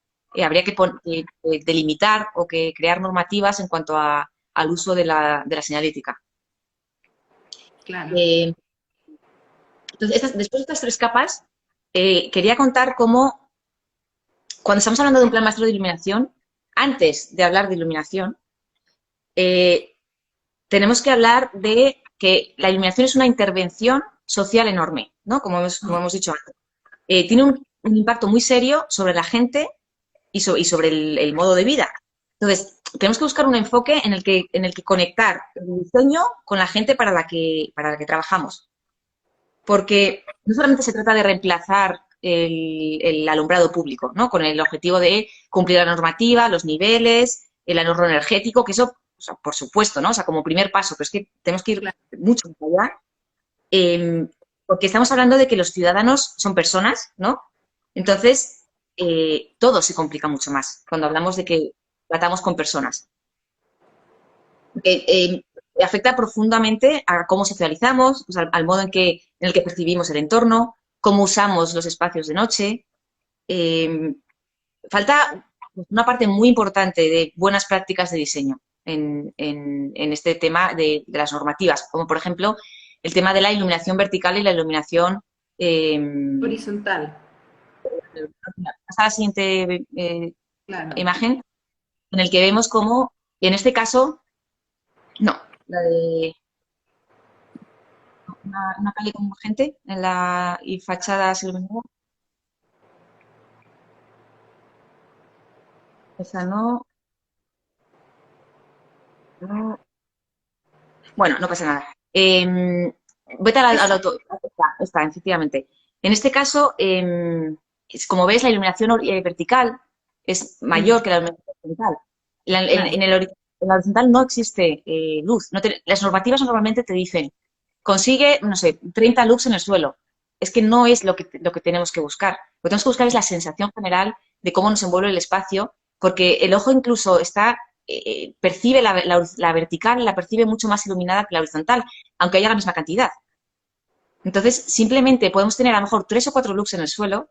habría que delimitar o que crear normativas en cuanto al uso de la señalética. Claro. Entonces, después de estas tres capas, quería contar cómo, cuando estamos hablando de un plan maestro de iluminación, antes de hablar de iluminación, tenemos que hablar de que la iluminación es una intervención social enorme, ¿no? Como hemos dicho antes. Tiene un impacto muy serio sobre la gente y sobre el modo de vida. Entonces, tenemos que buscar un enfoque en el que conectar el diseño con la gente para la que trabajamos. Porque no solamente se trata de reemplazar el alumbrado público, ¿no? Con el objetivo de cumplir la normativa, los niveles, el ahorro energético, que eso, o sea, por supuesto, ¿no? O sea, como primer paso, pero es que tenemos que ir mucho más allá, porque estamos hablando de que los ciudadanos son personas, ¿no? Entonces, todo se complica mucho más cuando hablamos de que tratamos con personas. Afecta profundamente a cómo socializamos, pues al modo en el que percibimos el entorno, cómo usamos los espacios de noche. Falta una parte muy importante de buenas prácticas de diseño en este tema de las normativas, como por ejemplo el tema de la iluminación vertical y la iluminación... Horizontal, Pasa a la siguiente claro. imagen, en el que vemos cómo, en este caso, no, la de una calle con gente y fachadas iluminadas, esa no, no. Bueno, no pasa nada. Vete al Esa. auto. Está, efectivamente. En este caso, como ves, la iluminación vertical es Mm, mayor que la iluminación horizontal. claro. En la horizontal no existe luz. Las normativas normalmente te dicen, consigue, no sé, 30 lux en el suelo. Es que no es lo que tenemos que buscar. Lo que tenemos que buscar es la sensación general de cómo nos envuelve el espacio, porque el ojo incluso percibe la vertical, la percibe mucho más iluminada que la horizontal, aunque haya la misma cantidad. Entonces, simplemente podemos tener a lo mejor 3 o 4 lux en el suelo,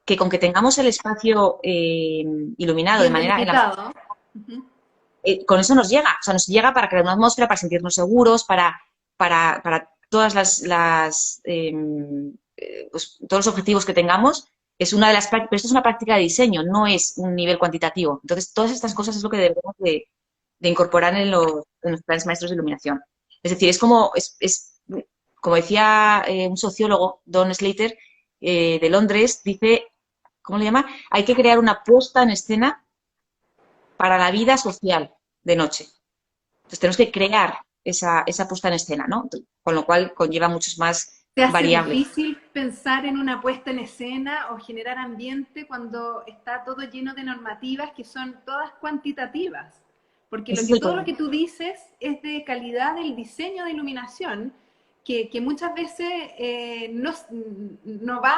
que con que tengamos el espacio iluminado de Bien manera delimitado. Ujú. con eso nos llega, o sea, nos llega para crear una atmósfera, para sentirnos seguros, para todas pues, todos los objetivos que tengamos. Pero esto es una práctica de diseño, no es un nivel cuantitativo. Entonces, todas estas cosas es lo que debemos de incorporar en los planes maestros de iluminación. Es decir, como decía un sociólogo, Don Slater, de Londres, dice, ¿cómo le llama? Hay que crear una puesta en escena para la vida social de noche. Entonces tenemos que crear esa puesta en escena, ¿no? Con lo cual conlleva muchos más ¿Te hace variables. difícil pensar en una puesta en escena o generar ambiente cuando está todo lleno de normativas que son todas cuantitativas? Porque Ese es el todo lo problema. que tú dices es de calidad del diseño de iluminación, que muchas veces no va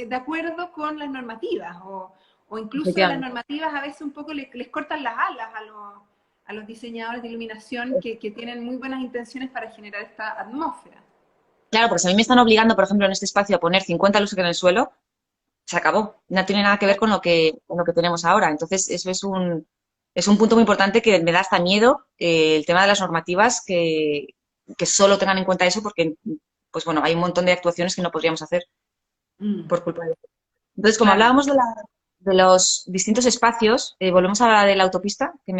de acuerdo con las normativas, o incluso las Efectivamente. normativas a veces un poco les cortan las alas a los diseñadores de iluminación que tienen muy buenas intenciones para generar esta atmósfera. Claro, porque si a mí me están obligando, por ejemplo, en este espacio a poner 50 luces en el suelo, se acabó. No tiene nada que ver con lo que tenemos ahora. Entonces, eso es un punto muy importante que me da hasta miedo, el tema de las normativas, que solo tengan en cuenta eso, porque, pues bueno, hay un montón de actuaciones que no podríamos hacer Mm, por culpa de eso. Entonces, como claro, hablábamos de los distintos espacios, volvemos a la de la autopista, que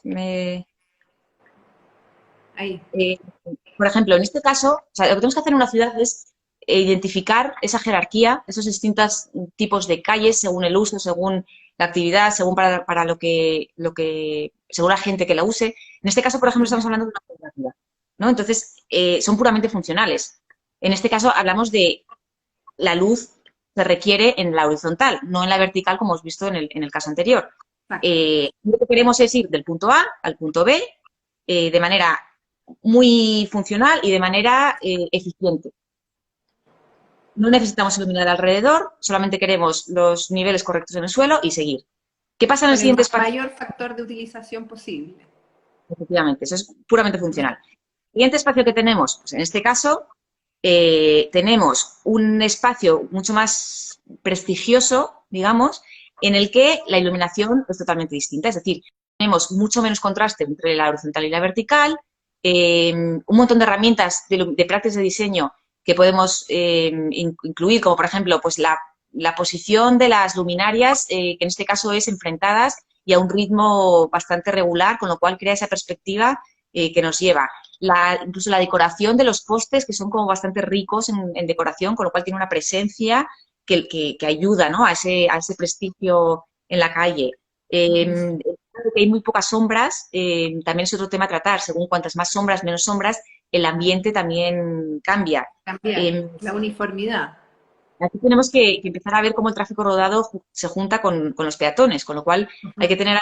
me, ahí. eh, por ejemplo, en este caso, o sea, lo que tenemos que hacer en una ciudad es identificar esa jerarquía, esos distintos tipos de calles según el uso, según la actividad, según para según la gente que la use. En este caso, por ejemplo, estamos hablando de una cooperativa, ¿no? Entonces, son puramente funcionales. En este caso, hablamos de la luz se requiere en la horizontal, no en la vertical, como hemos visto en el caso anterior. Exacto. Lo que queremos es ir del punto A al punto B de manera muy funcional y de manera eficiente. No necesitamos iluminar alrededor, solamente queremos los niveles correctos en el suelo y seguir. ¿Qué pasa en el Con el siguiente espacio? mayor factor de utilización posible. Efectivamente, eso es puramente funcional. Siguiente espacio que tenemos, pues en este caso tenemos un espacio mucho más prestigioso, digamos, en el que la iluminación es totalmente distinta. Es decir, tenemos mucho menos contraste entre la horizontal y la vertical, un montón de herramientas de prácticas de diseño que podemos incluir, como por ejemplo, pues la posición de las luminarias, que en este caso es enfrentadas y a un ritmo bastante regular, con lo cual crea esa perspectiva que nos lleva. Incluso la decoración de los postes, que son como bastante ricos en decoración, con lo cual tiene una presencia que ayuda, ¿no? a ese prestigio en la calle. Que hay muy pocas sombras, también es otro tema a tratar. Según cuantas más sombras, menos sombras, el ambiente también cambia. También, Eh, la uniformidad. Aquí tenemos que empezar a ver cómo el tráfico rodado se junta con los peatones, con lo cual hay que tener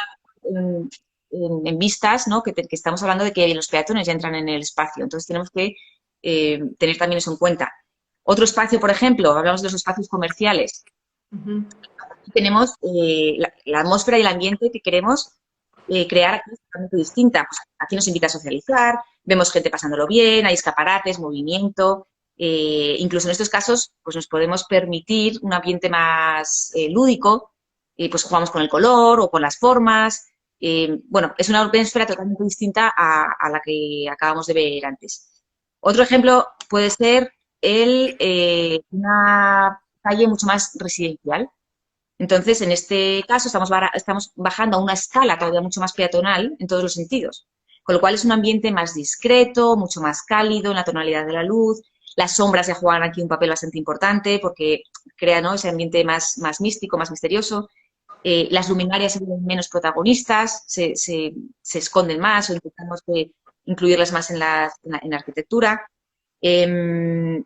en vistas, ¿no? Que estamos hablando de que los peatones ya entran en el espacio, entonces tenemos que tener también eso en cuenta. Otro espacio, por ejemplo, hablamos de los espacios comerciales. Ujú. Aquí tenemos la atmósfera y el ambiente que queremos crear aquí es totalmente distinta. Pues aquí nos invita a socializar, vemos gente pasándolo bien, hay escaparates, movimiento. Incluso en estos casos, pues nos podemos permitir un ambiente más lúdico, pues jugamos con el color o con las formas. Bueno, es una open esfera totalmente distinta a la que acabamos de ver antes. Otro ejemplo puede ser una calle mucho más residencial. Entonces, en este caso, estamos bajando a una escala todavía mucho más peatonal en todos los sentidos, con lo cual es un ambiente más discreto, mucho más cálido en la tonalidad de la luz. Las sombras ya juegan aquí un papel bastante importante porque crean, ¿no?, ese ambiente más místico, más misterioso. Las luminarias se vuelven menos protagonistas, se esconden más o intentamos incluirlas más en la arquitectura. Em,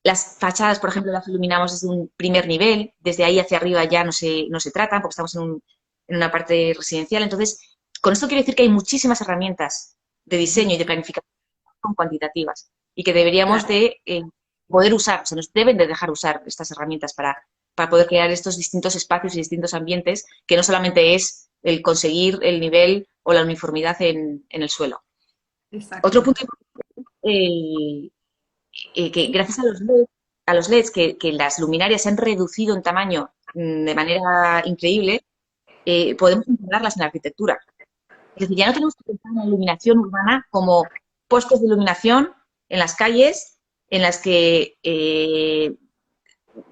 las fachadas, por ejemplo, las iluminamos desde un primer nivel, desde ahí hacia arriba ya no se tratan porque estamos en una parte residencial. Entonces, con esto quiero decir que hay muchísimas herramientas de diseño y de planificación cuantitativas y que deberíamos Claro. de poder usar, se nos deben de dejar usar estas herramientas para poder crear estos distintos espacios y distintos ambientes, que no solamente es el conseguir el nivel o la uniformidad en el suelo. Otro Exacto. punto que gracias a los LEDs que las luminarias se han reducido en tamaño de manera increíble, podemos integrarlas en la arquitectura. Es decir, ya no tenemos que pensar en la iluminación urbana como postes de iluminación en las calles en las que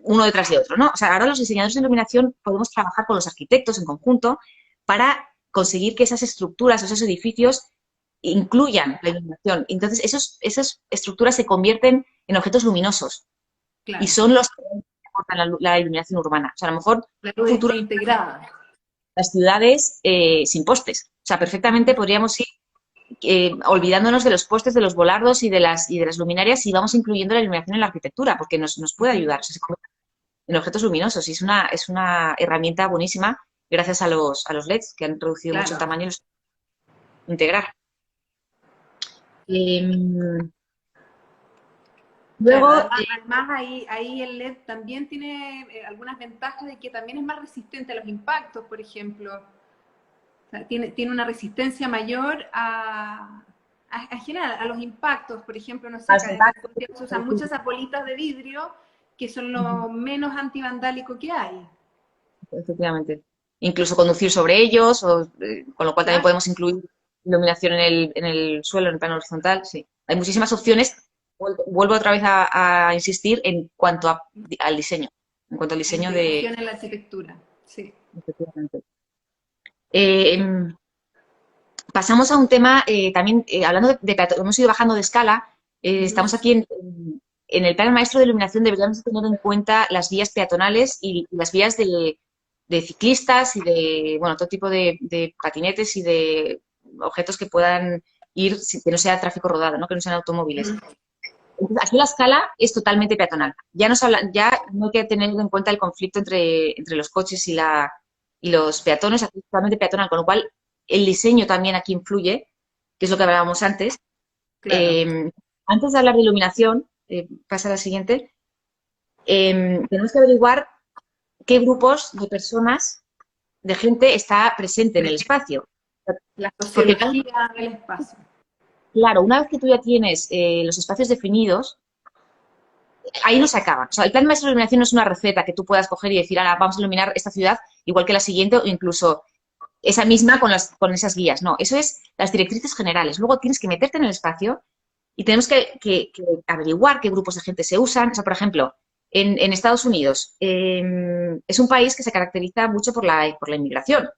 uno detrás de otro, ¿no? O sea, ahora los diseñadores de iluminación podemos trabajar con los arquitectos en conjunto para conseguir que esas estructuras, esos edificios incluyan la iluminación. Entonces, esas estructuras se convierten en objetos luminosos y Claro. son los que aportan la iluminación urbana. O sea, a lo mejor La en un luz está futuro integrada. las ciudades sin postes. O sea, perfectamente podríamos ir olvidándonos de los postes, de los volardos y de las luminarias y vamos incluyendo la iluminación en la arquitectura, porque nos puede Ujú. ayudar. O sea, se convierte en objetos luminosos y es una herramienta buenísima gracias a los LEDs que han reducido mucho el Claro. tamaño y los integrar. Eh, Claro, luego, además ahí el LED también tiene algunas ventajas de que también es más resistente a los impactos, por ejemplo. O sea, tiene una resistencia mayor a general, a los impactos, por ejemplo, no sé, los acá en impactos, Concepción se usan muchas esas bolitas de vidrio que son ujú, lo menos antivandálico que hay. efectivamente. Incluso conducir sobre ellos, con lo cual también Claro, podemos incluir iluminación en el suelo, en el plano horizontal. Sí, hay muchísimas opciones. Vuelvo otra vez a insistir en cuanto al diseño, en cuanto al la diseño de... integración en la arquitectura, sí. Efectivamente. Em, pasamos a un tema también, hablando hemos ido bajando de escala, Ujú. estamos aquí en el plan maestro de iluminación, deberíamos tener en cuenta las vías peatonales y las vías de ciclistas y de, bueno, todo tipo de patinetes y de objetos que puedan ir, que no sea tráfico rodado, ¿no?, que no sean automóviles. Ujú. Entonces, aquí la escala es totalmente peatonal. Ya no hay que tener en cuenta el conflicto entre los coches y los peatones, aquí es totalmente peatonal, con lo cual el diseño también aquí influye, que es lo que hablábamos antes. Claro. Eh, antes de hablar de iluminación, pasa a la siguiente, tenemos que averiguar qué grupos de personas, de gente está presente en el espacio. La Porque, sociología del espacio. claro, una vez que tú ya tienes los espacios definidos, ahí no se acaba. O sea, el plan maestro de iluminación no es una receta que tú puedas coger y decir, ahora vamos a iluminar esta ciudad igual que la siguiente o incluso esa misma con esas guías. No, eso es las directrices generales. Luego tienes que meterte en el espacio y tenemos que averiguar qué grupos de gente se usan. O sea, por ejemplo, en Estados Unidos es un país que se caracteriza mucho por la inmigración.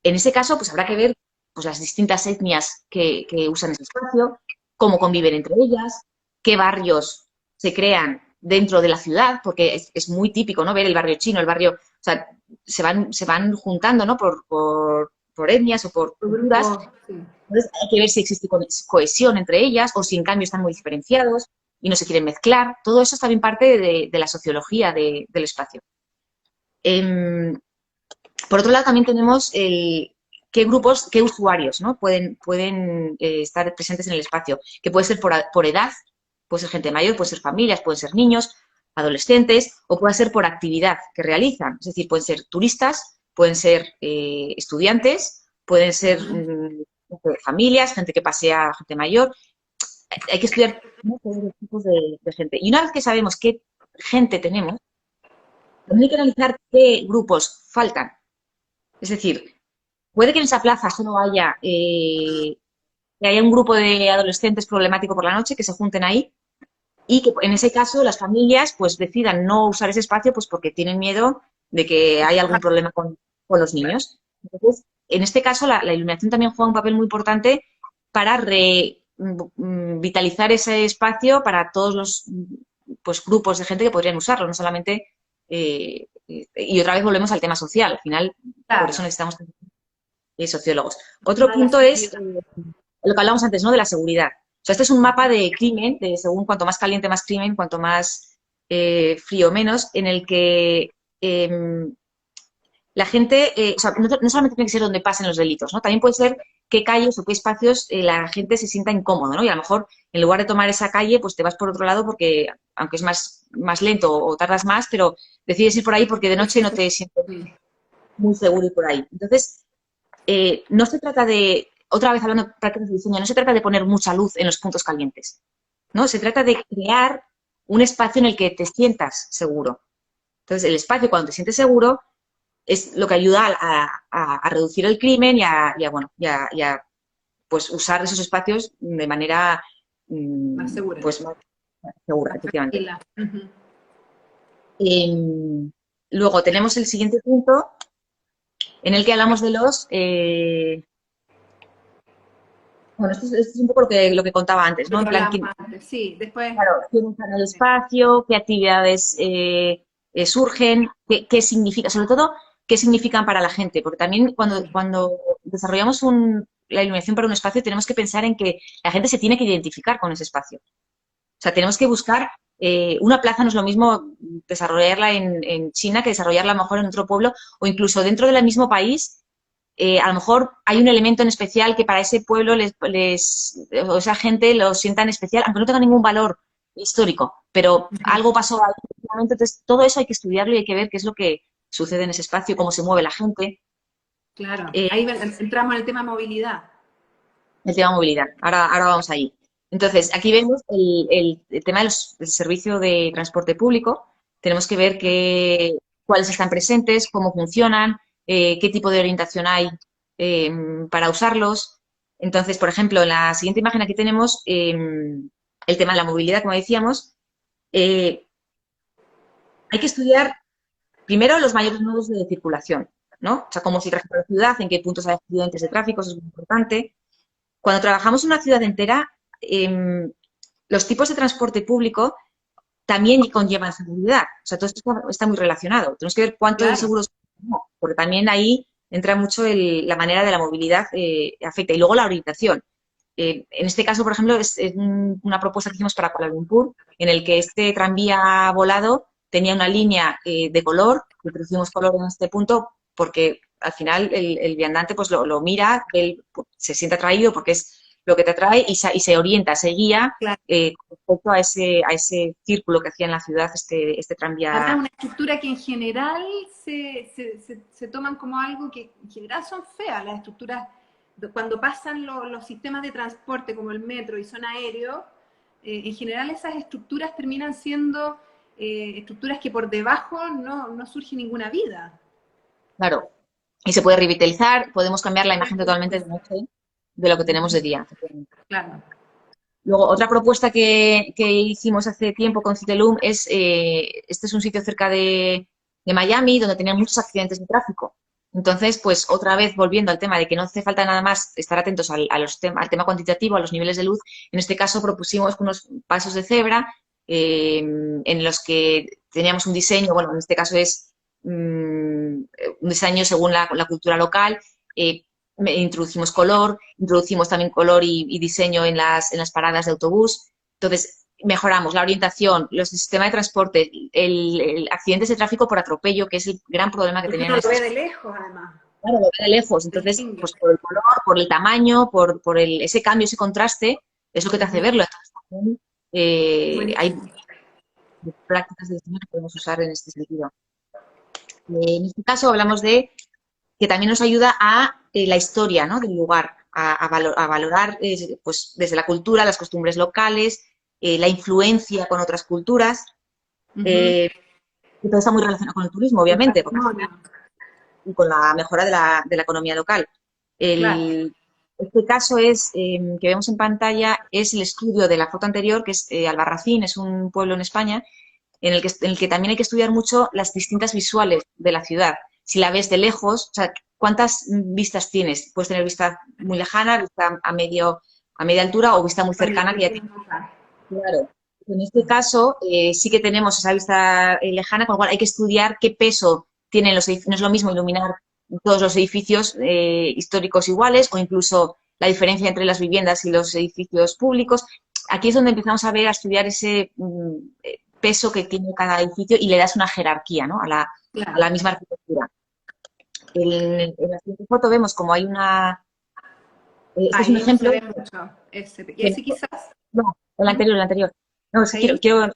En ese caso, pues habrá que ver pues, las distintas etnias que usan ese espacio, cómo conviven entre ellas, qué barrios se crean dentro de la ciudad, porque es muy típico, ¿no?, ver el barrio chino, el barrio, o sea, se van juntando, ¿no?, por etnias o por Tu culturas. grupo, sí. Entonces hay que ver si existe cohesión entre ellas o si en cambio están muy diferenciados y no se quieren mezclar. Todo eso es también parte de la sociología del espacio. Em, por otro lado, también tenemos qué grupos, qué usuarios, ¿no?, pueden estar presentes en el espacio, que puede ser por edad, puede ser gente mayor, puede ser familias, pueden ser niños, adolescentes, o puede ser por actividad que realizan. Es decir, pueden ser turistas, pueden ser estudiantes, pueden ser familias, gente que pasea, gente mayor. Hay que estudiar, ¿no?, todos los tipos de gente. Y una vez que sabemos qué gente tenemos, también hay que analizar qué grupos faltan. Es decir, puede que en esa plaza solo haya, que haya un grupo de adolescentes problemático por la noche que se junten ahí y que en ese caso las familias pues decidan no usar ese espacio pues porque tienen miedo de que haya algún problema con los niños. Entonces, en este caso la iluminación también juega un papel muy importante para vitalizar ese espacio para todos los pues, grupos de gente que podrían usarlo, no solamente... y otra vez volvemos al tema social, al final por Claro, eso necesitamos sociólogos. Otro toda la punto es seguridad. lo que hablábamos antes, ¿no? De la seguridad. O sea, este es un mapa de crimen, de según cuanto más caliente más crimen, cuanto más frío menos, en el que la gente, o sea, no solamente tiene que ser donde pasen los delitos, ¿no? También puede ser qué calles o qué espacios la gente se sienta incómodo, ¿no? Y a lo mejor en lugar de tomar esa calle, pues te vas por otro lado porque, aunque es más lento o tardas más, pero decides ir por ahí porque de noche no te sientes Mm. muy seguro ir por ahí. Entonces, no se trata de, otra vez hablando de prácticas de diseño, no se trata de poner mucha luz en los puntos calientes, ¿no? Se trata de crear un espacio en el que te sientas seguro. Entonces, el espacio, cuando te sientes seguro, es lo que ayuda a reducir el crimen bueno, pues usar esos espacios de manera Más segura, pues más segura, más efectivamente. tranquila. Ujú. Eh, Luego tenemos el siguiente punto en el que hablamos de los bueno, esto es un poco lo que contaba antes, Lo ¿no? que En plan, hablábamos antes, sí, después, claro, quién está en el espacio, qué actividades surgen, qué significa, sobre todo, qué significan para la gente, porque también cuando desarrollamos la iluminación para un espacio tenemos que pensar en que la gente se tiene que identificar con ese espacio. O sea, tenemos que buscar, una plaza no es lo mismo desarrollarla en China que desarrollarla a lo mejor en otro pueblo o incluso dentro del mismo país. A lo mejor hay un elemento en especial que para ese pueblo o esa gente lo sientan especial, aunque no tenga ningún valor histórico, pero algo pasó ahí. Entonces, todo eso hay que estudiarlo y hay que ver qué es lo que sucede en ese espacio, cómo se mueve la gente. claro, Eh, ahí entramos en el tema movilidad. el tema movilidad. Ahora vamos ahí. Entonces, aquí vemos el tema del servicio de transporte público. Tenemos que ver cuáles están presentes, cómo funcionan, qué tipo de orientación hay eh, para usarlos. Entonces, por ejemplo, en la siguiente imagen aquí tenemos el tema de la movilidad, como decíamos. Eh, Hay que estudiar primero los mayores nodos de circulación, ¿no? O sea, cómo se tráfico la ciudad, en qué puntos hay accidentes de tráfico, eso es muy importante. Cuando trabajamos en una ciudad entera, los tipos de transporte público también conllevan seguridad. O sea, todo esto está muy relacionado. Tenemos que ver cuánto de Claro, seguros tenemos, porque también ahí entra mucho la manera de la movilidad afecta. Y luego la orientación. En este caso, por ejemplo, es una propuesta que hicimos para Kuala Lumpur, en el que este tranvía volado tenía una línea de color, introducimos color en este punto, porque al final el viandante pues lo mira, él se siente atraído porque es lo que te atrae y se orienta, se guía claro. con respecto a ese círculo que hacía en la ciudad este Además, tranvía. una estructura que en general se toman como algo que en general son feas, las estructuras, cuando pasan los sistemas de transporte como el metro y son aéreos, en general esas estructuras terminan siendo estructuras que por debajo no surge ninguna vida. Claro, y se puede revitalizar, podemos cambiar la imagen totalmente de noche de lo que tenemos de día. Claro. Luego, otra propuesta que hicimos hace tiempo con Citelum es, este es un sitio cerca de Miami donde tenían muchos accidentes de tráfico. Entonces, pues otra vez volviendo al tema de que no hace falta nada más estar atentos al tema cuantitativo, a los niveles de luz, en este caso propusimos unos pasos de cebra en los que teníamos un diseño, bueno, en este caso es un diseño según la cultura local, eh, introducimos también color y diseño en las paradas de autobús. Entonces, mejoramos la orientación, los sistemas de transporte, el accidentes de tráfico por atropello, que es el gran problema que Porque tenían uno en lo estas ve de zonas. lejos, además. Claro, lo ve de lejos. Entonces, Distingue. pues por el color, por el tamaño, por ese cambio, ese contraste, es lo que te hace verlo. Entonces, también, hay Buenísimo. prácticas de diseño que podemos usar en este sentido. En este caso hablamos de que también nos ayuda a la historia, ¿no? Del lugar, a valorar pues, desde la cultura, las costumbres locales, la influencia con otras culturas. Ujú. Y todo está muy relacionado con el turismo, El obviamente, porque patrimonio. y con la mejora de la economía local. Claro. Este caso es, que vemos en pantalla es el estudio de la foto anterior, que es Albarracín, es un pueblo en España, en el que también hay que estudiar mucho las distintas visuales de la ciudad. Si la ves de lejos, o sea, ¿cuántas vistas tienes? Puedes tener vista muy lejana, vista a media altura o vista muy cercana, que ya claro. En este caso, sí que tenemos esa vista lejana, con lo cual hay que estudiar qué peso tienen los edificios. No es lo mismo iluminar todos los edificios históricos iguales o incluso la diferencia entre las viviendas y los edificios públicos. Aquí es donde empezamos a ver, a estudiar ese peso que tiene cada edificio y le das una jerarquía, ¿no? a Claro. la misma arquitectura. En la siguiente foto vemos como hay una... este es un Ahí no se ejemplo... ve mucho. Ese quizás. No, el ¿No? anterior, el anterior. No, es que Ahí.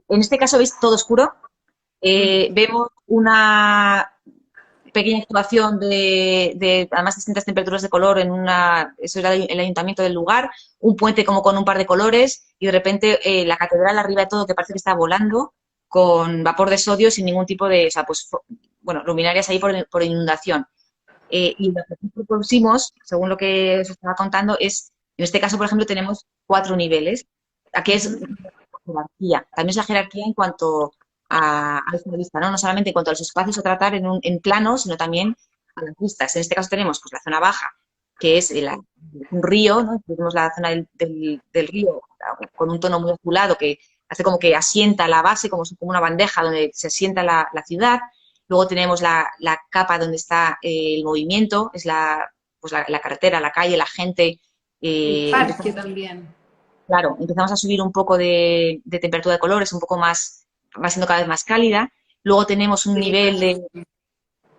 en este caso veis todo oscuro. Mm. Vemos una pequeña actuación además, distintas temperaturas de color eso era el ayuntamiento del lugar, un puente como con un par de colores y de repente la catedral arriba de todo que parece que está volando con vapor de sodio sin ningún tipo de, o sea, pues, bueno, luminarias ahí por inundación. Y lo que propusimos, según lo que os estaba contando, en este caso, por ejemplo, tenemos 4 niveles. Aquí es Ujú. jerarquía. También es la jerarquía en cuanto a esta vista, ¿no? No solamente en cuanto a los espacios a tratar en plano, sino también a las vistas. En este caso tenemos pues, la zona baja, que es un río, ¿no? Tenemos la zona del río con un tono muy azulado que hace como que asienta la base, como una bandeja donde se asienta la ciudad. Luego tenemos la capa donde está el movimiento, es la carretera, la calle, la gente. El Empezamos, parque también. claro, empezamos a subir un poco de temperatura de colores, un poco más, va siendo cada vez más cálida. Luego tenemos un Sí, nivel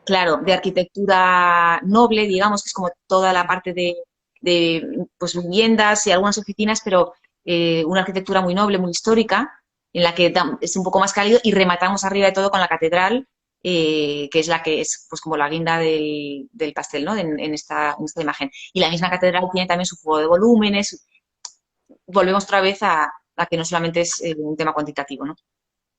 claro, de arquitectura noble, digamos, que es como toda la parte pues, viviendas y algunas oficinas, pero una arquitectura muy noble, muy histórica, en la que es un poco más cálido y rematamos arriba de todo con la catedral, que es la que es pues como la guinda del pastel, ¿no? En esta imagen. Y la misma catedral tiene también su juego de volúmenes. Volvemos otra vez a que no solamente es un tema cuantitativo, ¿no?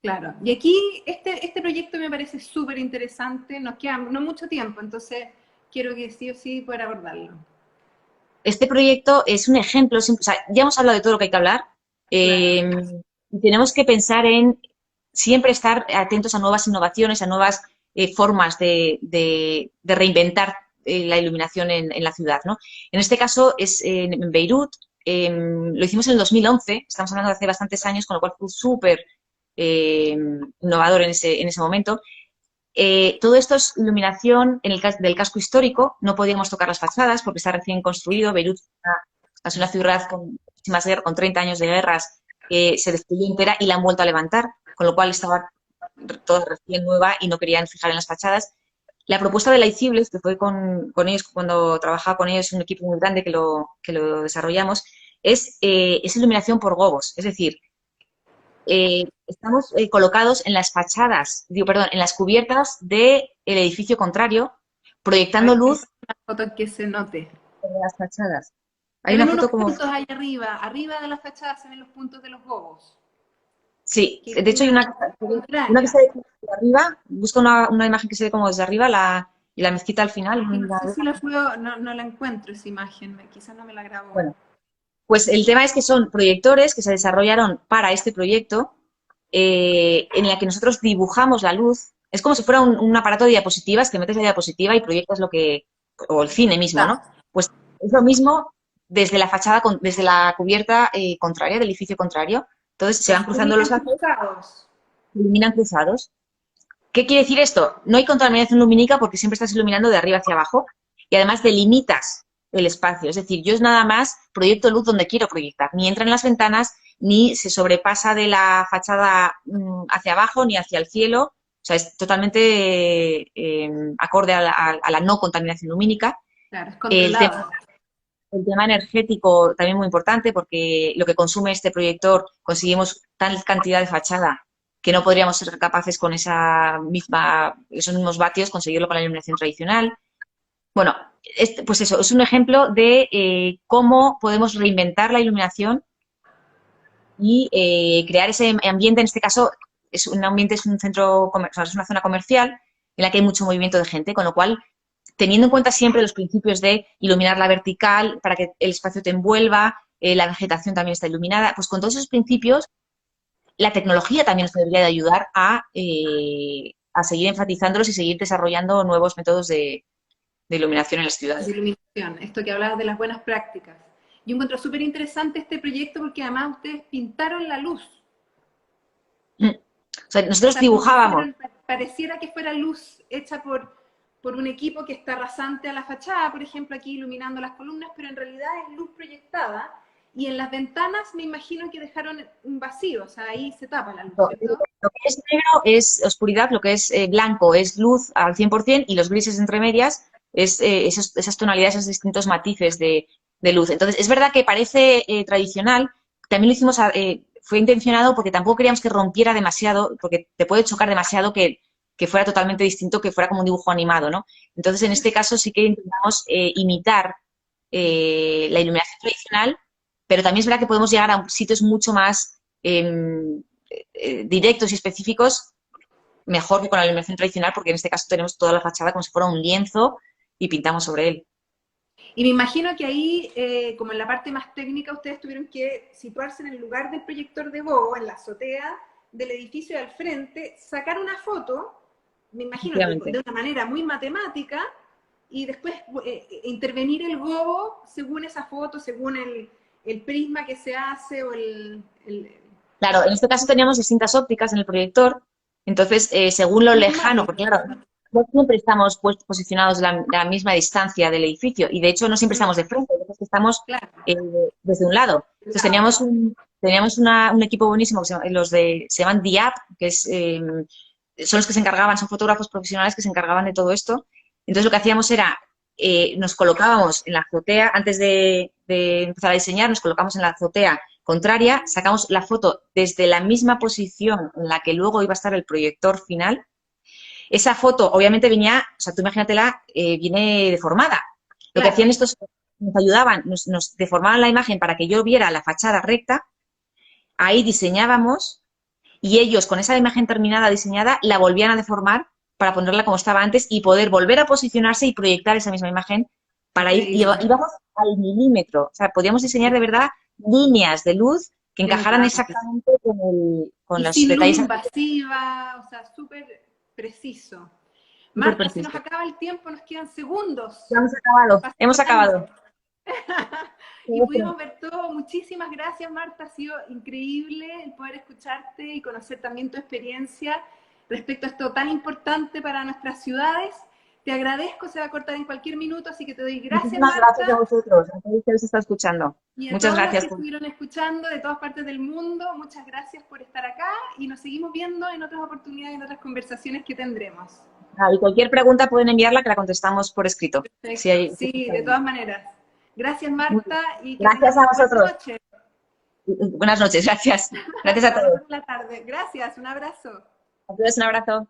claro. Y aquí este proyecto me parece súper interesante. Nos queda no mucho tiempo, entonces quiero que sí o sí poder abordarlo. Este proyecto es un ejemplo, o sea, ya hemos hablado de todo lo que hay que hablar, Claro. y tenemos que pensar en siempre estar atentos a nuevas innovaciones, a nuevas formas de reinventar la iluminación en la ciudad, ¿no? En este caso es en Beirut, lo hicimos en el 2011, estamos hablando de hace bastantes años, con lo cual fue súper innovador en ese momento. Todo esto es iluminación del casco histórico. No podíamos tocar las fachadas porque está recién construido. Beirut es una ciudad con muchísimas guerras, con 30 años de guerras, se destruyó entera y la han vuelto a levantar, con lo cual estaba toda recién nueva y no querían fijar en las fachadas. La propuesta de la ICIBLES, que fue con ellos, cuando trabajaba con ellos, un equipo muy grande que lo desarrollamos, es iluminación por gobos. Es decir, estamos colocados en las fachadas, perdón, en las cubiertas del edificio contrario, A proyectando ver, luz una foto que se note. sobre las fachadas. Hay Se una ven unos foto como... puntos ahí arriba. Arriba de la fachada se ven los puntos de los gobos. Sí, Que de hecho hay iluminan una que contraria. se ve desde arriba, busca una imagen que se ve como desde arriba y la mezquita al final. Y no sé si lo puedo, no la encuentro esa imagen, quizás no me la grabó. Bueno, pues el tema es que son proyectores que se desarrollaron para este proyecto, en la que nosotros dibujamos la luz. Es como si fuera un aparato de diapositivas que metes la diapositiva y proyectas o el cine mismo, ¿no? Está. Pues es lo mismo desde la fachada, desde la cubierta contraria, del edificio contrario. Entonces se van Los cruzando los iluminan haces, cruzados. se iluminan cruzados. ¿Qué quiere decir esto? No hay contaminación lumínica porque siempre estás iluminando de arriba hacia abajo y además delimitas el espacio. Es decir, yo es nada más proyecto luz donde quiero proyectar. Ni entra en las ventanas, ni se sobrepasa de la fachada hacia abajo, ni hacia el cielo. O sea, es totalmente acorde a la no contaminación lumínica. Claro, es El tema, controlado. el tema energético también muy importante porque lo que consume este proyector, conseguimos tal cantidad de fachada que no podríamos ser capaces con esos mismos vatios conseguirlo con la iluminación tradicional. Bueno, pues eso, es un ejemplo de cómo podemos reinventar la iluminación y crear ese ambiente. En este caso, es un ambiente, es un centro, o sea, es una zona comercial en la que hay mucho movimiento de gente, con lo cual, teniendo en cuenta siempre los principios de iluminar la vertical para que el espacio te envuelva, la vegetación también está iluminada, pues con todos esos principios, la tecnología también nos debería de ayudar a seguir enfatizándolos y seguir desarrollando nuevos métodos de iluminación en las De ciudades. iluminación, esto que hablabas de las buenas prácticas. Yo encuentro súper interesante este proyecto porque además ustedes pintaron la luz. O sea, O nosotros sea, como que dibujábamos. pareciera que fuera luz hecha por un equipo que está rasante a la fachada, por ejemplo, aquí iluminando las columnas, pero en realidad es luz proyectada. Y en las ventanas me imagino que dejaron un vacío, o sea, ahí se tapa la luz, ¿cierto? Lo que es negro es oscuridad, lo que es blanco es luz al 100% y los grises entre medias es esas tonalidades, esos distintos matices de luz. Entonces, es verdad que parece tradicional, también lo hicimos, fue intencionado porque tampoco queríamos que rompiera demasiado, porque te puede chocar demasiado que fuera totalmente distinto, que fuera como un dibujo animado, ¿no? Entonces, en este caso sí que intentamos imitar la iluminación tradicional, pero también es verdad que podemos llegar a sitios mucho más directos y específicos, mejor que con la iluminación tradicional, porque en este caso tenemos toda la fachada como si fuera un lienzo y pintamos sobre él. Y me imagino que ahí, como en la parte más técnica, ustedes tuvieron que situarse en el lugar del proyector de Bobo, en la azotea del edificio de al frente, sacar una foto, me imagino que de una manera muy matemática, y después intervenir el gobo según esa foto, según el prisma que se hace o Claro, en este caso teníamos distintas ópticas en el proyector, entonces según lo lejano, porque claro, no siempre estamos posicionados a la misma distancia del edificio y de hecho no siempre estamos de frente, a veces estamos claro, desde un lado. Entonces teníamos un equipo buenísimo, que se llaman DIAP, que son los que se encargaban, son fotógrafos profesionales que se encargaban de todo esto. Entonces lo que hacíamos era, nos colocábamos en la azotea, antes de empezar a diseñar, nos colocamos en la azotea contraria, sacamos la foto desde la misma posición en la que luego iba a estar el proyector final. Esa foto obviamente venía, o sea, tú imagínatela, viene deformada. Lo que hacían estos, nos ayudaban, nos deformaban la imagen para que yo viera la fachada recta, ahí diseñábamos y ellos con esa imagen terminada, diseñada, la volvían a deformar para ponerla como estaba antes y poder volver a posicionarse y proyectar esa misma imagen para ir, íbamos al milímetro. O sea, podíamos diseñar de verdad líneas de luz que encajaran exactamente con los detalles. Luz invasiva, o sea, súper preciso. Marta, se nos acaba el tiempo, nos quedan segundos. Ya hemos acabado, hemos acabado. Y pudimos ver todo. Muchísimas gracias, Marta. Ha sido increíble el poder escucharte y conocer también tu experiencia respecto a esto tan importante para nuestras ciudades. Te agradezco, se va a cortar en cualquier minuto, así que te doy gracias, Marta. Gracias a vosotros, a todos que os está escuchando. Y a muchas todos gracias. Los que estuvieron escuchando de todas partes del mundo, muchas gracias por estar acá y nos seguimos viendo en otras oportunidades, en otras conversaciones que tendremos. Y cualquier pregunta pueden enviarla que la contestamos por escrito. Sí, de todas maneras. Gracias, Marta. Y gracias a vosotros. Buenas noches. Buenas noches, gracias. Gracias a todos. La tarde. Gracias, un abrazo. Adiós, un abrazo.